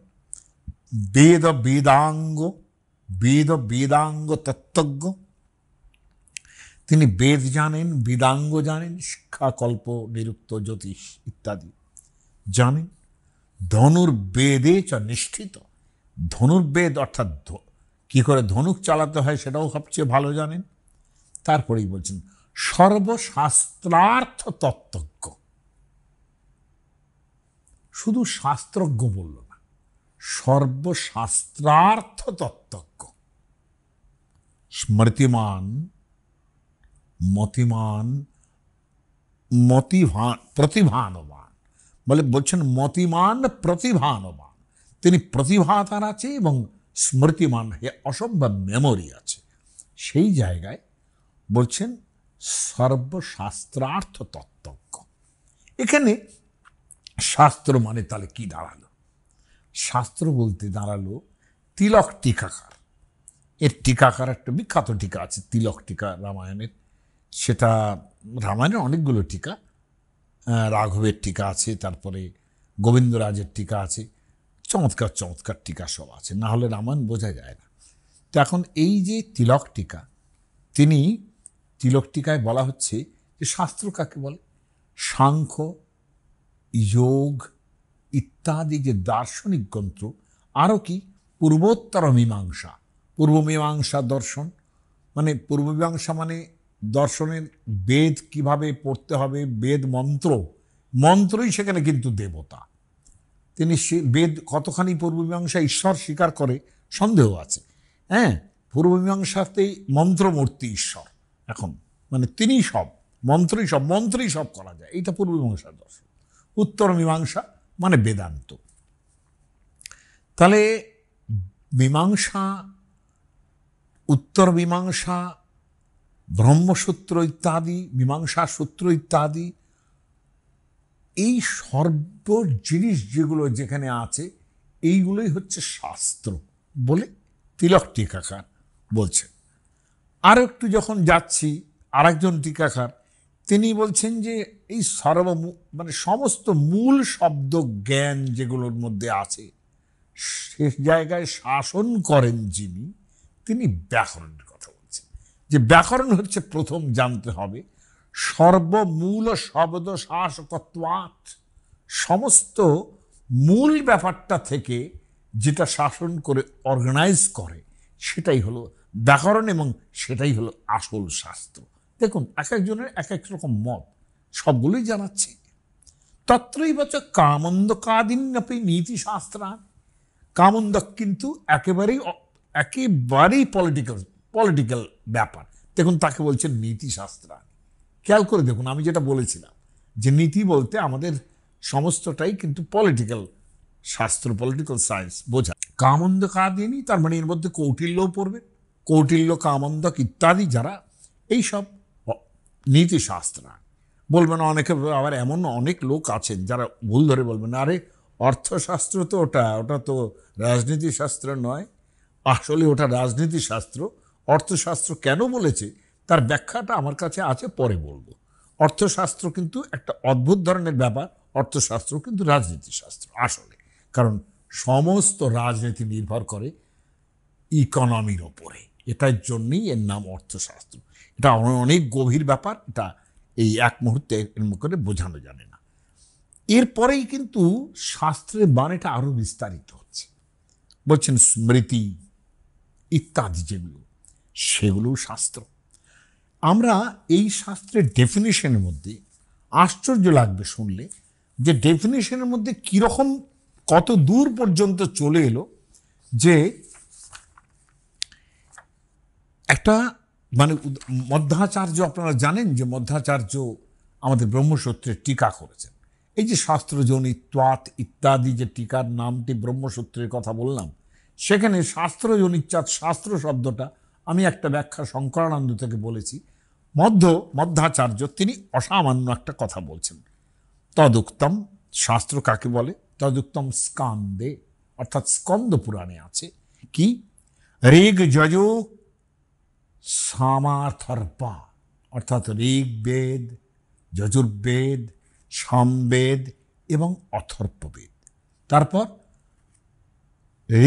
বেদাঙ্গ তত্ত্বজ্ঞ, তিনি বেদ জানেন, বেদাঙ্গ জানেন, শিক্ষাকল্প নিরুক্ত জ্যোতিষ ইত্যাদি জানেন, ধনুর্বেদে চ নিষ্ঠিত, ধনুর্বেদ অর্থাৎ কি করে ধনুক চালাতে হয় সেটাও সবচেয়ে ভালো জানেন। তারপরেই বলছেন সর্বশাস্ত্রার্থ তত্ত্বজ্ঞ, শুধু শাস্ত্রজ্ঞ বলল না, সর্বশাস্ত্রার্থ তত্ত্বজ্ঞ, স্মৃতিমান, প্রতিভানবান, বলছেন মতিমান প্রতিভানবান, তিনি প্রতিভা তার আছে এবং স্মৃতিমান, অসম্ভব মেমোরি আছে। সেই জায়গায় বলছেন সর্বশাস্ত্রার্থ তত্ত্বজ্ঞ। এখানে শাস্ত্র মানে তাহলে কি দাঁড়ালো? শাস্ত্র বলতে দাঁড়ালো তিলক টিকাকার। এর টিকাকার একটা বিখ্যাত টিকা আছে, তিলক টিকা রামায়ণের। সেটা রামায়ণের অনেকগুলো টিকা, রাঘবের টিকা আছে, তারপরে গোবিন্দরাজের টিকা আছে, চমৎকার টিকা সব আছে, না হলে রামায়ণ বোঝা যায় না। তো এখন এই যে তিলক টিকা, তিনি তিলক টিকায় বলা হচ্ছে যে শাস্ত্র কাকে বলে, সাংখ্য, যোগ ইত্যাদি যে দার্শনিক গ্রন্থ, আরও কি পূর্বোত্তর মীমাংসা, পূর্বমীমাংসা দর্শন, মানে পূর্বমীমাংসা মানে দর্শনের বেদ কিভাবে পড়তে হবে, বেদ মন্ত্রই সেখানে কিন্তু দেবতা। তিনি বেদ কতখানি পূর্বমীমাংসা ঈশ্বর স্বীকার করে সন্দেহ আছে। পূর্বমীমাংসাতেই মন্ত্রমূর্তি ঈশ্বর, এখন মানে তিনি সব মন্ত্রই সব করা যায়, এইটা পূর্বমীমাংসার দর্শন। উত্তর মীমাংসা মানে বেদান্ত। তাহলে মীমাংসা, উত্তর মীমাংসা, ব্রহ্মসূত্র ইত্যাদি, মীমাংসা সূত্র ইত্যাদি, এই সর্ব জিনিস যেগুলো যেখানে আছে এইগুলোই হচ্ছে শাস্ত্র বলে তিলক টিকাকার বলছেন। আর একটু যখন যাচ্ছি, আরেকজন টিকাকার তিনি বলছেন যে এই মানে সমস্ত মূল শব্দ জ্ঞান যেগুলোর মধ্যে আছে, শেষ জায়গায় শাসন করেন যিনি, তিনি ব্যাকরণের কথা বলছেন। যে ব্যাকরণ হচ্ছে প্রথম জানতে হবে, সর্বমূল শব্দ শাসকত্বাৎ, সমস্ত মূল ব্যাপারটা থেকে যেটা শাসন করে অর্গানাইজ করে সেটাই হলো ব্যাকরণ, এবং সেটাই হলো আসল শাস্ত্র। দেখুন, এক একজনের এক এক রকম মত, সবগুলোই জানাচ্ছে। তত্রৈব চ কামন্দকাদিন্যপি নীতিশাস্ত্রা। কামন্দক কিন্তু একেবারেই পলিটিক্যাল ব্যাপার। দেখুন, তাকে বলছেন নীতিশাস্ত্রা। খেয়াল করে দেখুন, আমি যেটা বলেছিলাম যে নীতি বলতে আমাদের সমস্তটাই কিন্তু পলিটিক্যাল শাস্ত্র, পলিটিক্যাল সায়েন্স বোঝা। কামন্দকাদিনী, তার মানে এর মধ্যে কৌটিল্যও পড়বে। কৌটিল্য, কামন্দক ইত্যাদি যারা এইসব নীতিশাস্ত্র বলবেন। অনেকে আবার এমন অনেক লোক আছেন যারা ভুল ধরে বলবেন, আরে অর্থশাস্ত্র তো ওটা তো রাজনীতিশাস্ত্র নয়। আসলে ওটা রাজনীতিশাস্ত্র। অর্থশাস্ত্র কেন বলেছে তার ব্যাখ্যাটা আমার কাছে আছে, পরে বলবো। অর্থশাস্ত্র কিন্তু একটা অদ্ভুত ধরনের ব্যাপার। অর্থশাস্ত্র কিন্তু রাজনীতিশাস্ত্র আসলে, কারণ সমস্ত রাজনীতি নির্ভর করে ইকোনমির ওপরে। এটার জন্যই এর নাম অর্থশাস্ত্র। এটা অনেক গভীর ব্যাপার, এটা এই এক মুহূর্তে এর মুখে বোঝানো জানে না। এরপরেই কিন্তু শাস্ত্রের বাণীটা আরো বিস্তারিত হচ্ছে। বলছেন স্মৃতি ইত্যাদি যেগুলো, সেগুলো শাস্ত্র। আমরা এই শাস্ত্রের ডেফিনিশনের মধ্যে আশ্চর্য লাগবে শুনলে, যে ডেফিনিশনের মধ্যে কিরকম কত দূর পর্যন্ত চলে এলো, যে একটা মানে মধ্বাচার্য, আপনারা জানেন যে মধ্বাচার্য আমাদের ব্রহ্মসূত্রের টিকা করেছেন। এই যে শাস্ত্রজনিত্বাৎ ইত্যাদি যে টিকার নামটি ব্রহ্মসূত্রের কথা বললাম, সেখানে শাস্ত্রজনিচ্যাৎ, শাস্ত্র শব্দটা আমি একটা ব্যাখ্যা শঙ্করানন্দ থেকে বলেছি। মধ্বাচার্য তিনি অসামান্য একটা কথা বলছেন। তদুক্তম, শাস্ত্র কাকে বলে? তদুক্তম স্কান্দে, অর্থাৎ স্কন্দ পুরাণে আছে কি, ঋগ যজু সামাথর্পা, অর্থাৎ ঋগ্বেদ, যজুর্বেদ, সামবেদ এবং অথর্ববেদ। তারপর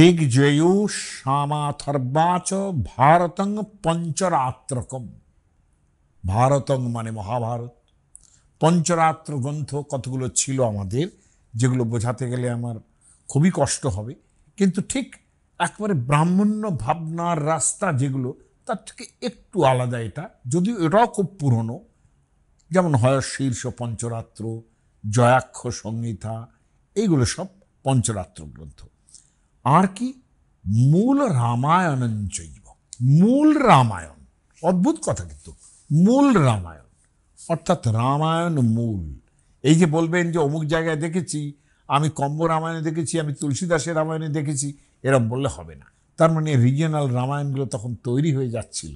ঋগ্যজু সামাথর্বাচ ভারতং পঞ্চরাত্রকম। ভারতং মানে মহাভারত। পঞ্চরাত্র গ্রন্থ কতগুলো ছিল আমাদের, যেগুলো বোঝাতে গেলে আমার খুবই কষ্ট হবে, কিন্তু ঠিক একবারে ব্রাহ্মণ্য ভাবনার রাস্তা যেগুলো, তার থেকে একটু আলাদা এটা, যদিও এটাও খুব পুরনো। যেমন হয়শীর্ষ পঞ্চরাত্র, জয়াক্ষ সংহিতা, এইগুলো সব পঞ্চরাত্র গ্রন্থ। আর কি, মূল রামায়ণঞ্চৈব, মূল রামায়ণ। অদ্ভুত কথা কিন্তু, মূল রামায়ণ অর্থাৎ রামায়ণ মূল। এই যে বলবেন যে অমুক জায়গায় দেখেছি, আমি কম্ব রামায়ণে দেখেছি, আমি তুলসীদাসের রামায়ণে দেখেছি, এরম বললে হবে না। তার মানে রিজিয়নাল রামায়ণগুলো তখন তৈরি হয়ে যাচ্ছিল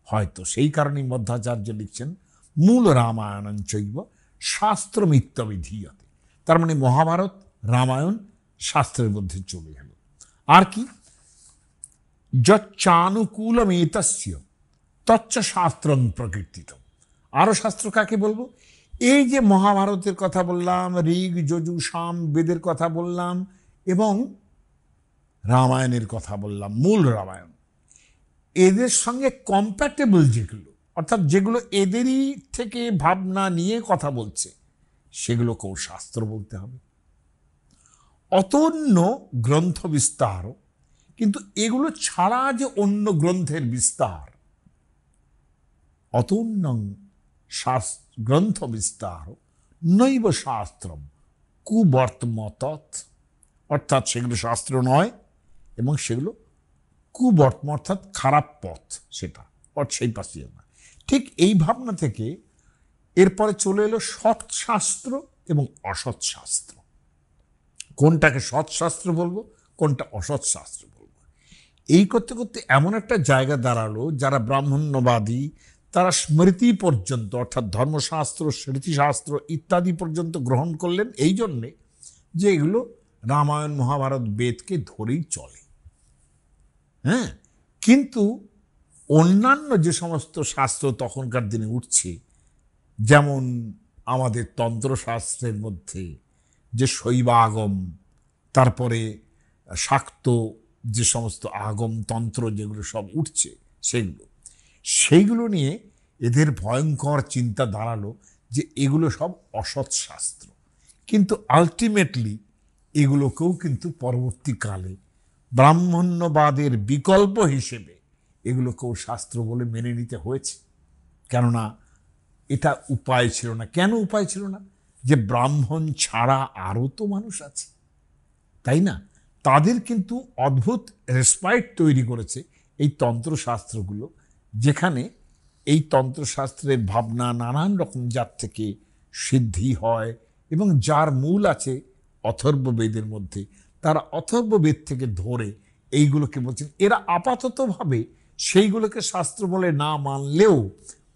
হয়তো, সেই কারণেই মধ্বাচার্য লিখছেন মূল রামায়ণঞ্চৈব শাস্ত্রমিত্যবিধীয়তে। তার মানে মহাভারত, রামায়ণ শাস্ত্রের মধ্যে চলে গেল। আর কি, যচ্চানুকূলমেতস্য তচ্চ শাস্ত্রং প্রকীর্তিত। আরো শাস্ত্র কাকে বলবো? এই যে মহাভারতের কথা বললাম, ঋগ যজু সাম বেদের কথা বললাম, এবং রামায়ণের কথা বললাম, মূল রামায়ণ, এদের সঙ্গে কম্প্যাটেবল যেগুলো, অর্থাৎ যেগুলো এদেরই থেকে ভাবনা নিয়ে কথা বলছে, সেগুলোকেও শাস্ত্র বলতে হবে। অতন্য গ্রন্থ বিস্তার, কিন্তু এগুলো ছাড়া যে অন্য গ্রন্থের বিস্তার, অতন্য গ্রন্থ বিস্তার নৈব শাস্ত্রম কুবর্তমতৎ, অর্থাৎ সেগুলো শাস্ত্র নয় এবং সেগুলো কুবর্তম, অর্থাৎ খারাপ পথ, সেটা সেই পাশে না। ঠিক এই ভাবনা থেকে এরপরে চলে এলো সৎশাস্ত্র এবং অসৎশাস্ত্র। কোনটাকে সৎশাস্ত্র বলবো, কোনটা অসৎশাস্ত্র বলবো, এই করতে করতে এমন একটা জায়গা দাঁড়ালো, যারা ব্রাহ্মণ্যবাদী তারা স্মৃতি পর্যন্ত, অর্থাৎ ধর্মশাস্ত্র, স্মৃতিশাস্ত্র ইত্যাদি পর্যন্ত গ্রহণ করলেন, এই জন্যে যে এগুলো রামায়ণ মহাভারত বেদকে ধরেই চলে। হ্যাঁ, কিন্তু অন্যান্য যে সমস্ত শাস্ত্র তখনকার দিনে উঠছে, যেমন আমাদের তন্ত্রশাস্ত্রের মধ্যে যে শৈব আগম, তারপরে শাক্ত যে সমস্ত আগম তন্ত্র যেগুলো সব উঠছে, সেইগুলো নিয়ে এদের ভয়ঙ্কর চিন্তা দাঁড়ালো যে এগুলো সব অসৎ শাস্ত্র। কিন্তু আলটিমেটলি এগুলোকেও কিন্তু পরবর্তীকালে ব্রাহ্মণ্যবাদের বিকল্প হিসেবে এগুলোকেও শাস্ত্র বলে মেনে নিতে হয়েছে। কেননা এটা উপায় ছিল না। কেন উপায় ছিল না? যে ব্রাহ্মণ ছাড়া আরও তো মানুষ আছে, তাই না? তাদের কিন্তু অদ্ভুত রেসপাইট তৈরি করেছে এই তন্ত্রশাস্ত্রগুলো, যেখানে এই তন্ত্রশাস্ত্রের ভাবনা নানান রকম জাত থেকে সিদ্ধি হয় এবং যার মূল আছে অথর্ববেদের মধ্যে। তারা অথর্ববেদ থেকে ধরে এইগুলোকে বলছেন। এরা আপাততভাবে সেইগুলোকে শাস্ত্র বলে না মানলেও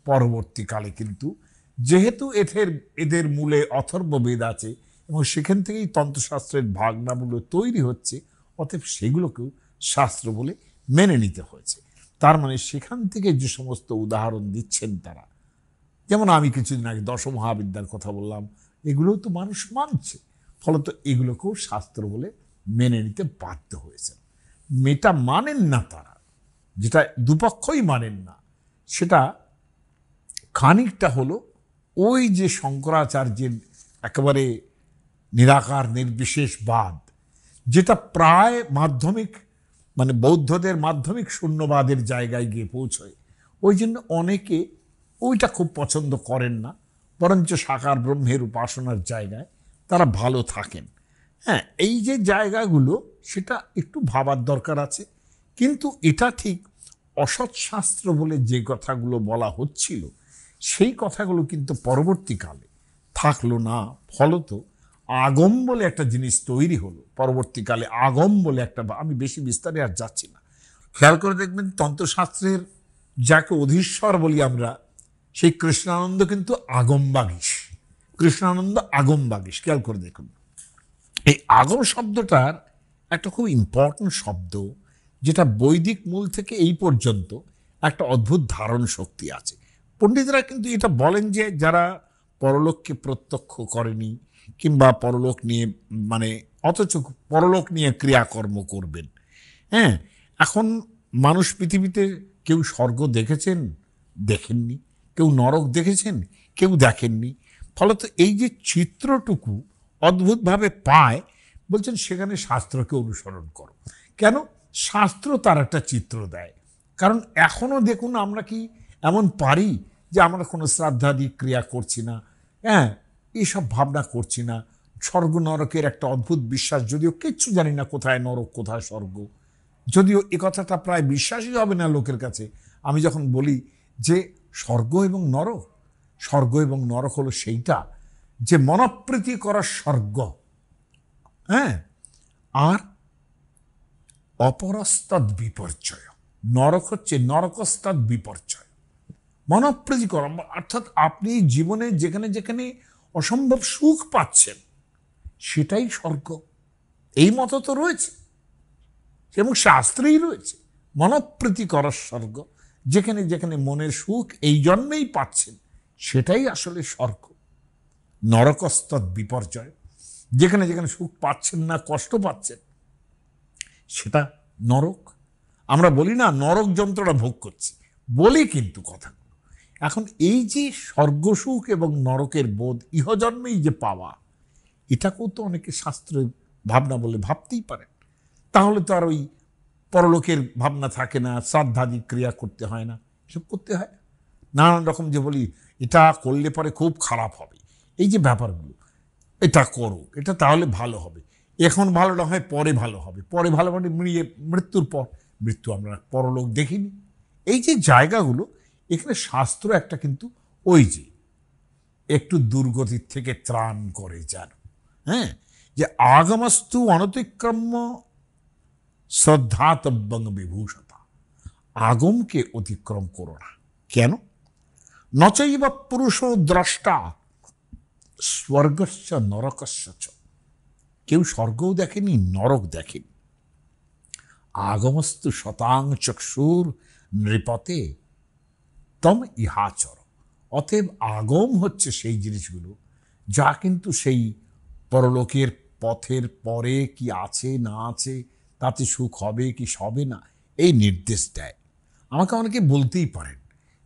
পরবর্তীকালে কিন্তু যেহেতু এদের মূলে অথর্ববেদ আছে এবং সেখান থেকেই তন্ত্রশাস্ত্রের ভাগনাগুলো তৈরি হচ্ছে, অতএব সেগুলোকেও শাস্ত্র বলে মেনে নিতে হয়েছে। তার মানে সেখান থেকে যে সমস্ত উদাহরণ দিচ্ছেন তারা, যেমন আমি কিছুদিন আগে দশমহাবিদ্যার কথা বললাম, এগুলোও তো মানুষ মানছে, ফলত এগুলোকেও শাস্ত্র বলে মেনে নিতে বাধ্য হয়েছে। মেটা মানেন না তারা, যেটা দুপক্ষই মানেন না, সেটা খানিকটা হলো ওই যে শঙ্করাচার্যের একেবারে নিরাকার নির্বিশেষবাদ, যেটা প্রায় মাধ্যমিক মানে বৌদ্ধদের মাধ্যমিক শূন্যবাদের জায়গায় গিয়ে পৌঁছয়। ওই জন্য অনেকে ওইটা খুব পছন্দ করেন না, বরঞ্চ সাকার ব্রহ্মের উপাসনার জায়গায় তারা ভালো থাকেন। হ্যাঁ, এই যে জায়গাগুলো সেটা একটু ভাবার দরকার আছে। কিন্তু এটা ঠিক অসৎ শাস্ত্র বলে যে কথাগুলো বলা হচ্ছিল, সেই কথাগুলো কিন্তু পরবর্তীকালে থাকলো না। ফলত আগম বলে একটা জিনিস তৈরি হলো পরবর্তীকালে। আগম বলে একটা, আমি বেশি বিস্তারে আর যাচ্ছি না, খেয়াল করে দেখবেন তন্ত্রশাস্ত্রের যাকে অধীশ্বর বলি আমরা, সেই কৃষ্ণানন্দ কিন্তু আগম বাগীশ। কৃষ্ণানন্দ আগম বাগীশ, খেয়াল করে দেখুন। এই আগম শব্দটার একটা খুব ইম্পর্টেন্ট শব্দ, যেটা বৈদিক মূল থেকে এই পর্যন্ত একটা অদ্ভুত ধারণ শক্তি আছে। পণ্ডিতরা কিন্তু এটা বলেন যে যারা পরলোককে প্রত্যক্ষ করেনি কিংবা পরলোক নিয়ে মানে অথচ পরলোক নিয়ে ক্রিয়াকর্ম করবেন। হ্যাঁ, এখন মানুষ পৃথিবীতে কেউ স্বর্গ দেখেছেন? দেখেননি। কেউ নরক দেখেছেন? কেউ দেখেননি। ফলত এই যে চিত্রটুকু অদ্ভুতভাবে পায়, বলছেন সেখানে শাস্ত্রকে অনুসরণ করো। কেন? শাস্ত্র তার একটা চিত্র দেয়। কারণ এখনও দেখুন আমরা কি এমন পারি যে আমরা কোনো শ্রাদ্ধাদি ক্রিয়া করছি না, হ্যাঁ, এইসব ভাবনা করছি না। স্বর্গ নরকের একটা অদ্ভুত বিশ্বাস, যদিও কিচ্ছু জানি না কোথায় নরক কোথায় স্বর্গ, যদিও এ কথাটা প্রায় বিশ্বাসই হবে না লোকের কাছে আমি যখন বলি যে স্বর্গ এবং নরক, স্বর্গ এবং নরক হলো সেইটা যে মনপ্রীতি করার স্বর্গ, হ্যাঁ, আর অপরস্তদ বিপর্যয়। নরক হচ্ছে নরকস্তদ বিপর্যয়, মনপ্রীতি করা, অর্থাৎ আপনি জীবনে যেখানে যেখানে অসম্ভব সুখ পাচ্ছেন সেটাই স্বর্গ। এই মত তো রয়েছে এবং শাস্ত্রেই রয়েছে, মনপ্রীতি করার স্বর্গ। যেখানে যেখানে মনের সুখ এই জন্মেই পাচ্ছেন সেটাই আসলে স্বর্গ। নরকস্তদ বিপর্যয়, যেখানে যেখানে সুখ পাচ্ছেন না, কষ্ট পাচ্ছেন, সেটা নরক। আমরা বলি না নরক যন্ত্রণা ভোগ করছি, বলি কিন্তু কথাগুলো। এখন এই যে স্বর্গসুখ এবং নরকের বোধ ইহজন্মেই যে পাওয়া, এটাকেও তো অনেকে শাস্ত্রের ভাবনা বলে ভাবতেই পারেন। তাহলে তো আর ওই পরলোকের ভাবনা থাকে না, শ্রাদ্ধাদি ক্রিয়া করতে হয় না, এসব করতে হয় নানান রকম। যে বলি এটা করলে পরে খুব খারাপ হবে, এই যে ব্যাপারগুলো, এটা করো, এটা তাহলে ভালো হবে, এখন ভালো না হয় পরে ভালো হবে, পরে ভালো মানে মৃত্যুর পর। মৃত্যু আমরা পরলোক দেখিনি। এই যে জায়গাগুলো, এখানে শাস্ত্র একটা কিন্তু ওই যে একটু দুর্গতির থেকে ত্রাণ করে যেন, হ্যাঁ, যে আগমস্তু অনতিক্রম্য শ্রদ্ধাতব্যং বিভূষতা, আগমকে অতিক্রম করো না। কেন? নচৈব পুরুষ দ্রষ্টা স্বর্গস্য নরকস্য চ, কেউ স্বর্গও দেখেনি নরক দেখেনি। আগমস্তু শতাং চক্ষুর নৃপতে তম ইহাচর, অতএব আগম হচ্ছে সেই জিনিসগুলো যা কিন্তু সেই পরলোকের পথের পরে কি আছে না আছে, তাতে সুখ হবে কি হবে না, এই নির্দেশ দেয়। আমাকে অনেকে বলতেই পারেন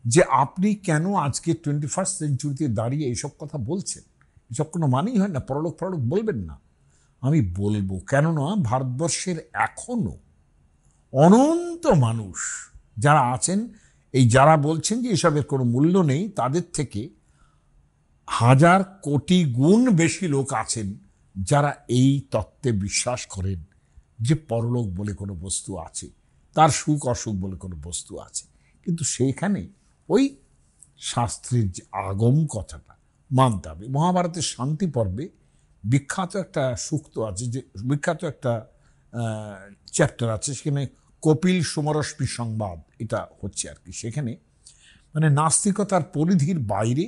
যে আপনি কেন আজকে 21st সেঞ্চুরিতে দাঁড়িয়ে এইসব কথা বলছেন, এসব কোনো মানেই হয় না, পরলোক পরলোক বলবেন না। আমি বলবো, কেননা ভারতবর্ষের এখনো অনন্ত মানুষ যারা আছেন, এই যারা বলছেন যে এসবের কোনো মূল্য নেই, তাদের থেকে হাজার কোটি গুণ বেশি লোক আছেন যারা এই তত্ত্বে বিশ্বাস করেন যে পরলোক বলে কোনো বস্তু আছে, তার সুখ অসুখ বলে কোনো বস্তু আছে। কিন্তু সেইখানে ওই শাস্ত্রের যে আগম কথাটা মানতে হবে। মহাভারতের শান্তি পর্বে বিখ্যাত একটা সূক্ত আছে, যে বিখ্যাত একটা চ্যাপ্টার আছে, সেখানে কপিল সমরশ্মি সংবাদ এটা হচ্ছে আর কি। সেখানে মানে নাস্তিকতার পরিধির বাইরে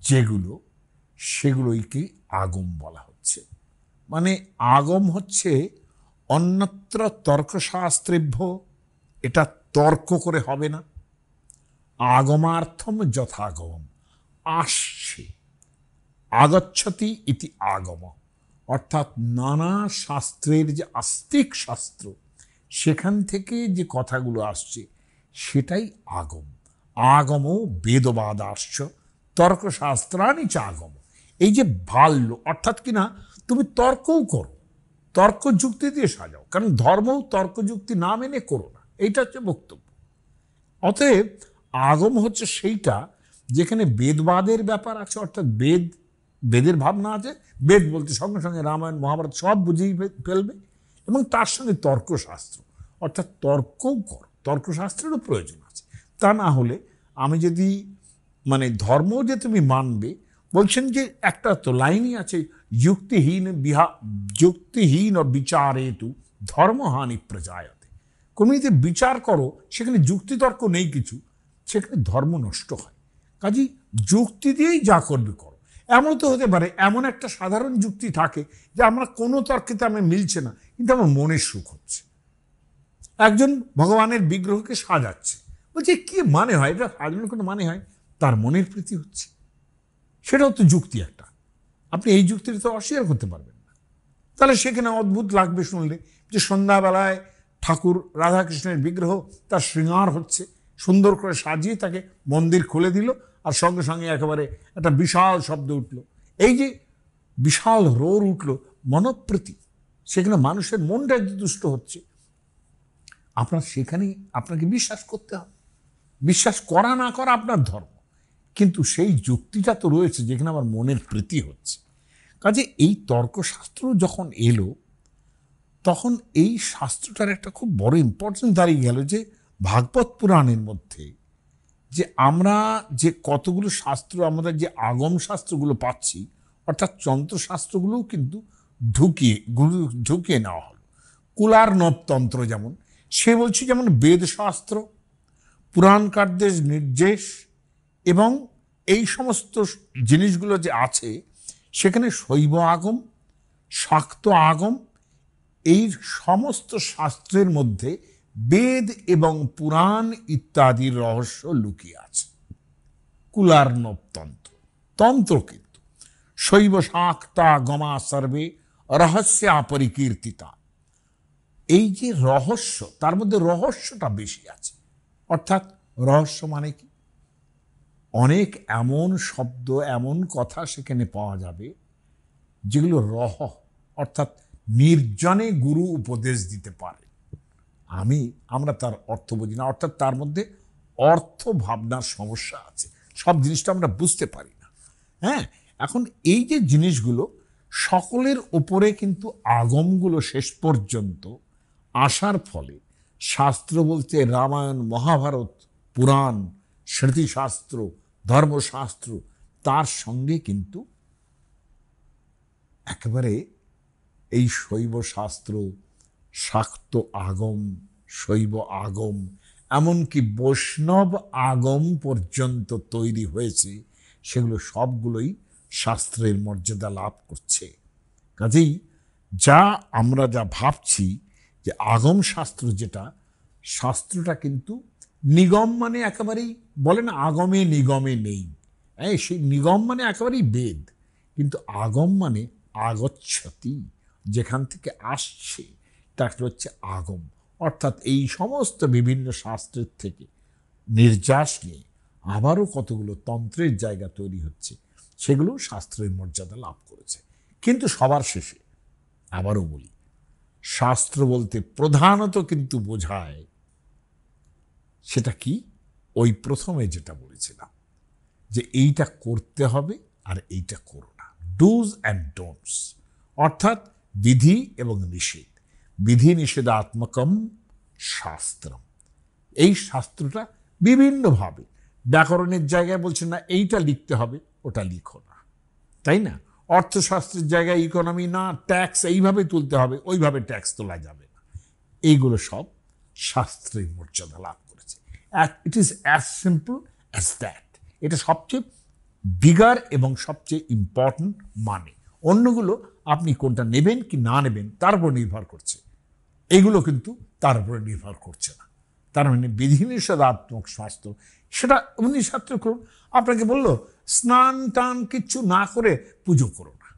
যেগুলো, সেগুলোইকে আগম বলা হচ্ছে। মানে আগম হচ্ছে অন্যত্র তর্কশাস্ত্রেভ্য, এটা তর্ক করে হবে না। আগমার্থম যথাগম, আসছে, আগচ্ছতি ইতি আগম, অর্থাৎ নানা শাস্ত্রের যে আস্তিক শাস্ত্র, সেখান থেকে যে কথাগুলো আসছে সেটাই আগম। আগম বেদবাদাশ্চ তর্কশাস্ত্রানি চ আগম। এই যে বাল্য, অর্থাৎ কিনা তুমি তর্কও করো, তর্ক যুক্তি দিয়ে সাজাও, কারণ ধর্মও তর্ক যুক্তি না মেনে করো না, এইটা হচ্ছে বক্তব্য। অতএব আগম হচ্ছে সেইটা যেখানে বেদবাদের ব্যাপার আছে, অর্থাৎ বেদের ভাবনা আছে, বেদ বলতে সঙ্গে সঙ্গে রামায়ণ মহাভারত সব বুঝিয়ে ফেলবে, এবং তার সঙ্গে তর্কশাস্ত্র, অর্থাৎ তর্কও কর, তর্কশাস্ত্রেরও প্রয়োজন আছে। তা না হলে আমি যদি মানে ধর্ম যে তুমি মানবে, বলছেন যে একটা তো লাইনই আছে, যুক্তিহীন বিচারেতু ধর্মহানি প্রজায়তে। তুমি যদি বিচার করো সেখানে যুক্তিতর্ক নেই কিছু, সেখানে ধর্ম নষ্ট হয়। কাজেই যুক্তি দিয়েই যা করবে করো। এমন তো হতে পারে এমন একটা সাধারণ যুক্তি থাকে যে আমরা কোনো তর্কেতে আমার মিলছে না, কিন্তু আমার মনের সুখ হচ্ছে। একজন ভগবানের বিগ্রহকে সাজাচ্ছে, বলছে কি মানে হয় এটা, সাজানোর কোনো মানে হয়, তার মনের প্রীতি হচ্ছে, সেটাও তো যুক্তি একটা। আপনি এই যুক্তিটা তো অস্বীকার করতে পারবেন না। তাহলে সেখানে অদ্ভুত লাগবে শুনলে যে সন্ধ্যাবেলায় ঠাকুর রাধাকৃষ্ণের বিগ্রহ তার শৃঙ্গার হচ্ছে, সুন্দর করে সাজিয়ে তাকে মন্দির খুলে দিল, আর সঙ্গে সঙ্গে একেবারে একটা বিশাল শব্দ উঠল। এই যে বিশাল রোর উঠল, মনপ্রীতি, সেখানে মানুষের মনটা দুষ্ট হচ্ছে, আপনার সেখানেই আপনাকে বিশ্বাস করতে হবে। বিশ্বাস করা না করা আপনার ধর্ম, কিন্তু সেই যুক্তিটা তো রয়েছে যেখানে আমার মনের প্রীতি হচ্ছে। কাজে এই তর্কশাস্ত্র যখন এলো, তখন এই শাস্ত্রটার একটা খুব বড় ইম্পর্টেন্স দাঁড়িয়ে গেল, যে ভাগবত পুরাণের মধ্যে যে আমরা যে কতগুলো শাস্ত্র, আমরা যে আগম শাস্ত্রগুলো পাচ্ছি, অর্থাৎ তন্ত্রশাস্ত্রগুলোও কিন্তু ঢুকিয়ে নেওয়া হলো। কুলার নবতন্ত্র যেমন, সে বলছে যেমন বেদশাস্ত্র, পুরাণকারদের নির্দেশ এবং এই সমস্ত জিনিসগুলো যে আছে, সেখানে শৈব আগম, শাক্ত আগম, এই সমস্ত শাস্ত্রের মধ্যে বেদ এবং পুরাণ ইত্যাদির রহস্য লুকিয়ে আছে। কুলার্ণব তন্ত্র, তন্ত্র কিন্তু শৈব শাক্তা গমা সর্বে রহস্যা পরিকীর্তিতা। এই যে রহস্য, তার মধ্যে রহস্যটা বেশি আছে। অর্থাৎ রহস্য মানে কি, অনেক এমন শব্দ, এমন কথা সেখানে পাওয়া যাবে যেগুলো অর্থাৎ নির্জনে গুরু উপদেশ দিতে পারে। আমরা তার অর্থ বুঝি না, অর্থাৎ তার মধ্যে অর্থ ভাবনার সমস্যা আছে, সব জিনিসটা আমরা বুঝতে পারি না। হ্যাঁ, এখন এই যে জিনিসগুলো সকলের ওপরে কিন্তু আগমগুলো শেষ পর্যন্ত আসার ফলে, শাস্ত্র বলতে রামায়ণ মহাভারত পুরাণ স্মৃতিশাস্ত্র ধর্মশাস্ত্র, তার সঙ্গে কিন্তু একেবারে এই শৈব শাস্ত্র, শাক্ত আগম, শৈব আগম, এমনকি বৈষ্ণব আগম পর্যন্ত তৈরি হয়েছে, সেগুলো সবগুলোই শাস্ত্রের মর্যাদা লাভ করছে। কাজেই আমরা যা ভাবছি যে আগম শাস্ত্র, যেটা শাস্ত্রটা কিন্তু নিগম মানে একেবারেই বলে না আগমে নিগমে নেই, হ্যাঁ, সেই নিগম মানে একেবারেই বেদ, কিন্তু আগম মানে আগচ্ছতি, যেখান থেকে আসছে তাকে হচ্ছে আগম। অর্থাৎ এই সমস্ত বিভিন্ন শাস্ত্রের থেকে নির্যাস নিয়ে আবারও কতগুলো তন্ত্রের জায়গা তৈরি হচ্ছে, সেগুলো শাস্ত্রের মর্যাদা লাভ করেছে। কিন্তু সবার শেষে আবারও বলি, শাস্ত্র বলতে প্রধানত কিন্তু বোঝায় সেটা কি? ওই প্রথমে যেটা বলেছিলাম যে এইটা করতে হবে আর এইটা করো না, ডুজ অ্যান্ড ডোন্টস, অর্থাৎ বিধি এবং নিষেধ। বিধি নিষেধাত্মকম শাস্ত্রম, এই শাস্ত্রটা বিভিন্নভাবে ব্যাকরণের জায়গায় বলছে না এইটা লিখতে হবে, ওটা লিখো না, তাই না? অর্থশাস্ত্রের জায়গায় ইকোনমি না, ট্যাক্স এইভাবে তুলতে হবে, ওইভাবে ট্যাক্স তোলা যাবে না। এইগুলো সব শাস্ত্রের মর্যাদা লাভ করেছে। It is as simple as that. এটা সবচেয়ে বিগার এবং সবচেয়ে ইম্পর্টেন্ট। মানে অন্যগুলো আপনি কোনটা নেবেন কি না নেবেন তার উপর নির্ভর করছে, এগুলো কিন্তু তার উপরে নির্ভর করছে না। তার মানে বিধিনিষেধাত্মক শাস্ত্র, সেটা এমনি শাস্ত্র করুন। আপনাকে বললো স্নান টান কিচ্ছু না করে পুজো করো না,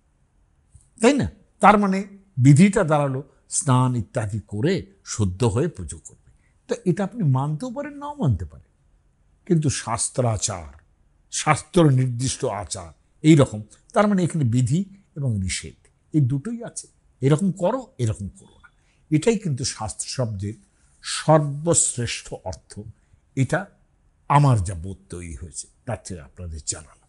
তাই না? তার মানে বিধিটা দাঁড়ালো স্নান ইত্যাদি করে শুদ্ধ হয়ে পুজো করবে। তো এটা আপনি মানতেও পারেন, নাও মানতে পারেন, কিন্তু শাস্ত্রাচার, শাস্ত্র নির্দিষ্ট আচার এই রকম। তার মানে এখানে বিধি এবং নিষেধ এই দুটোই আছে, এরকম করো এরকম করো না। এটাই কিন্তু শাস্ত্র শব্দের সর্বশ্রেষ্ঠ অর্থ। এটা আমার যা বোধ তৈরি হয়েছে তার থেকে আপনাদের জানালাম।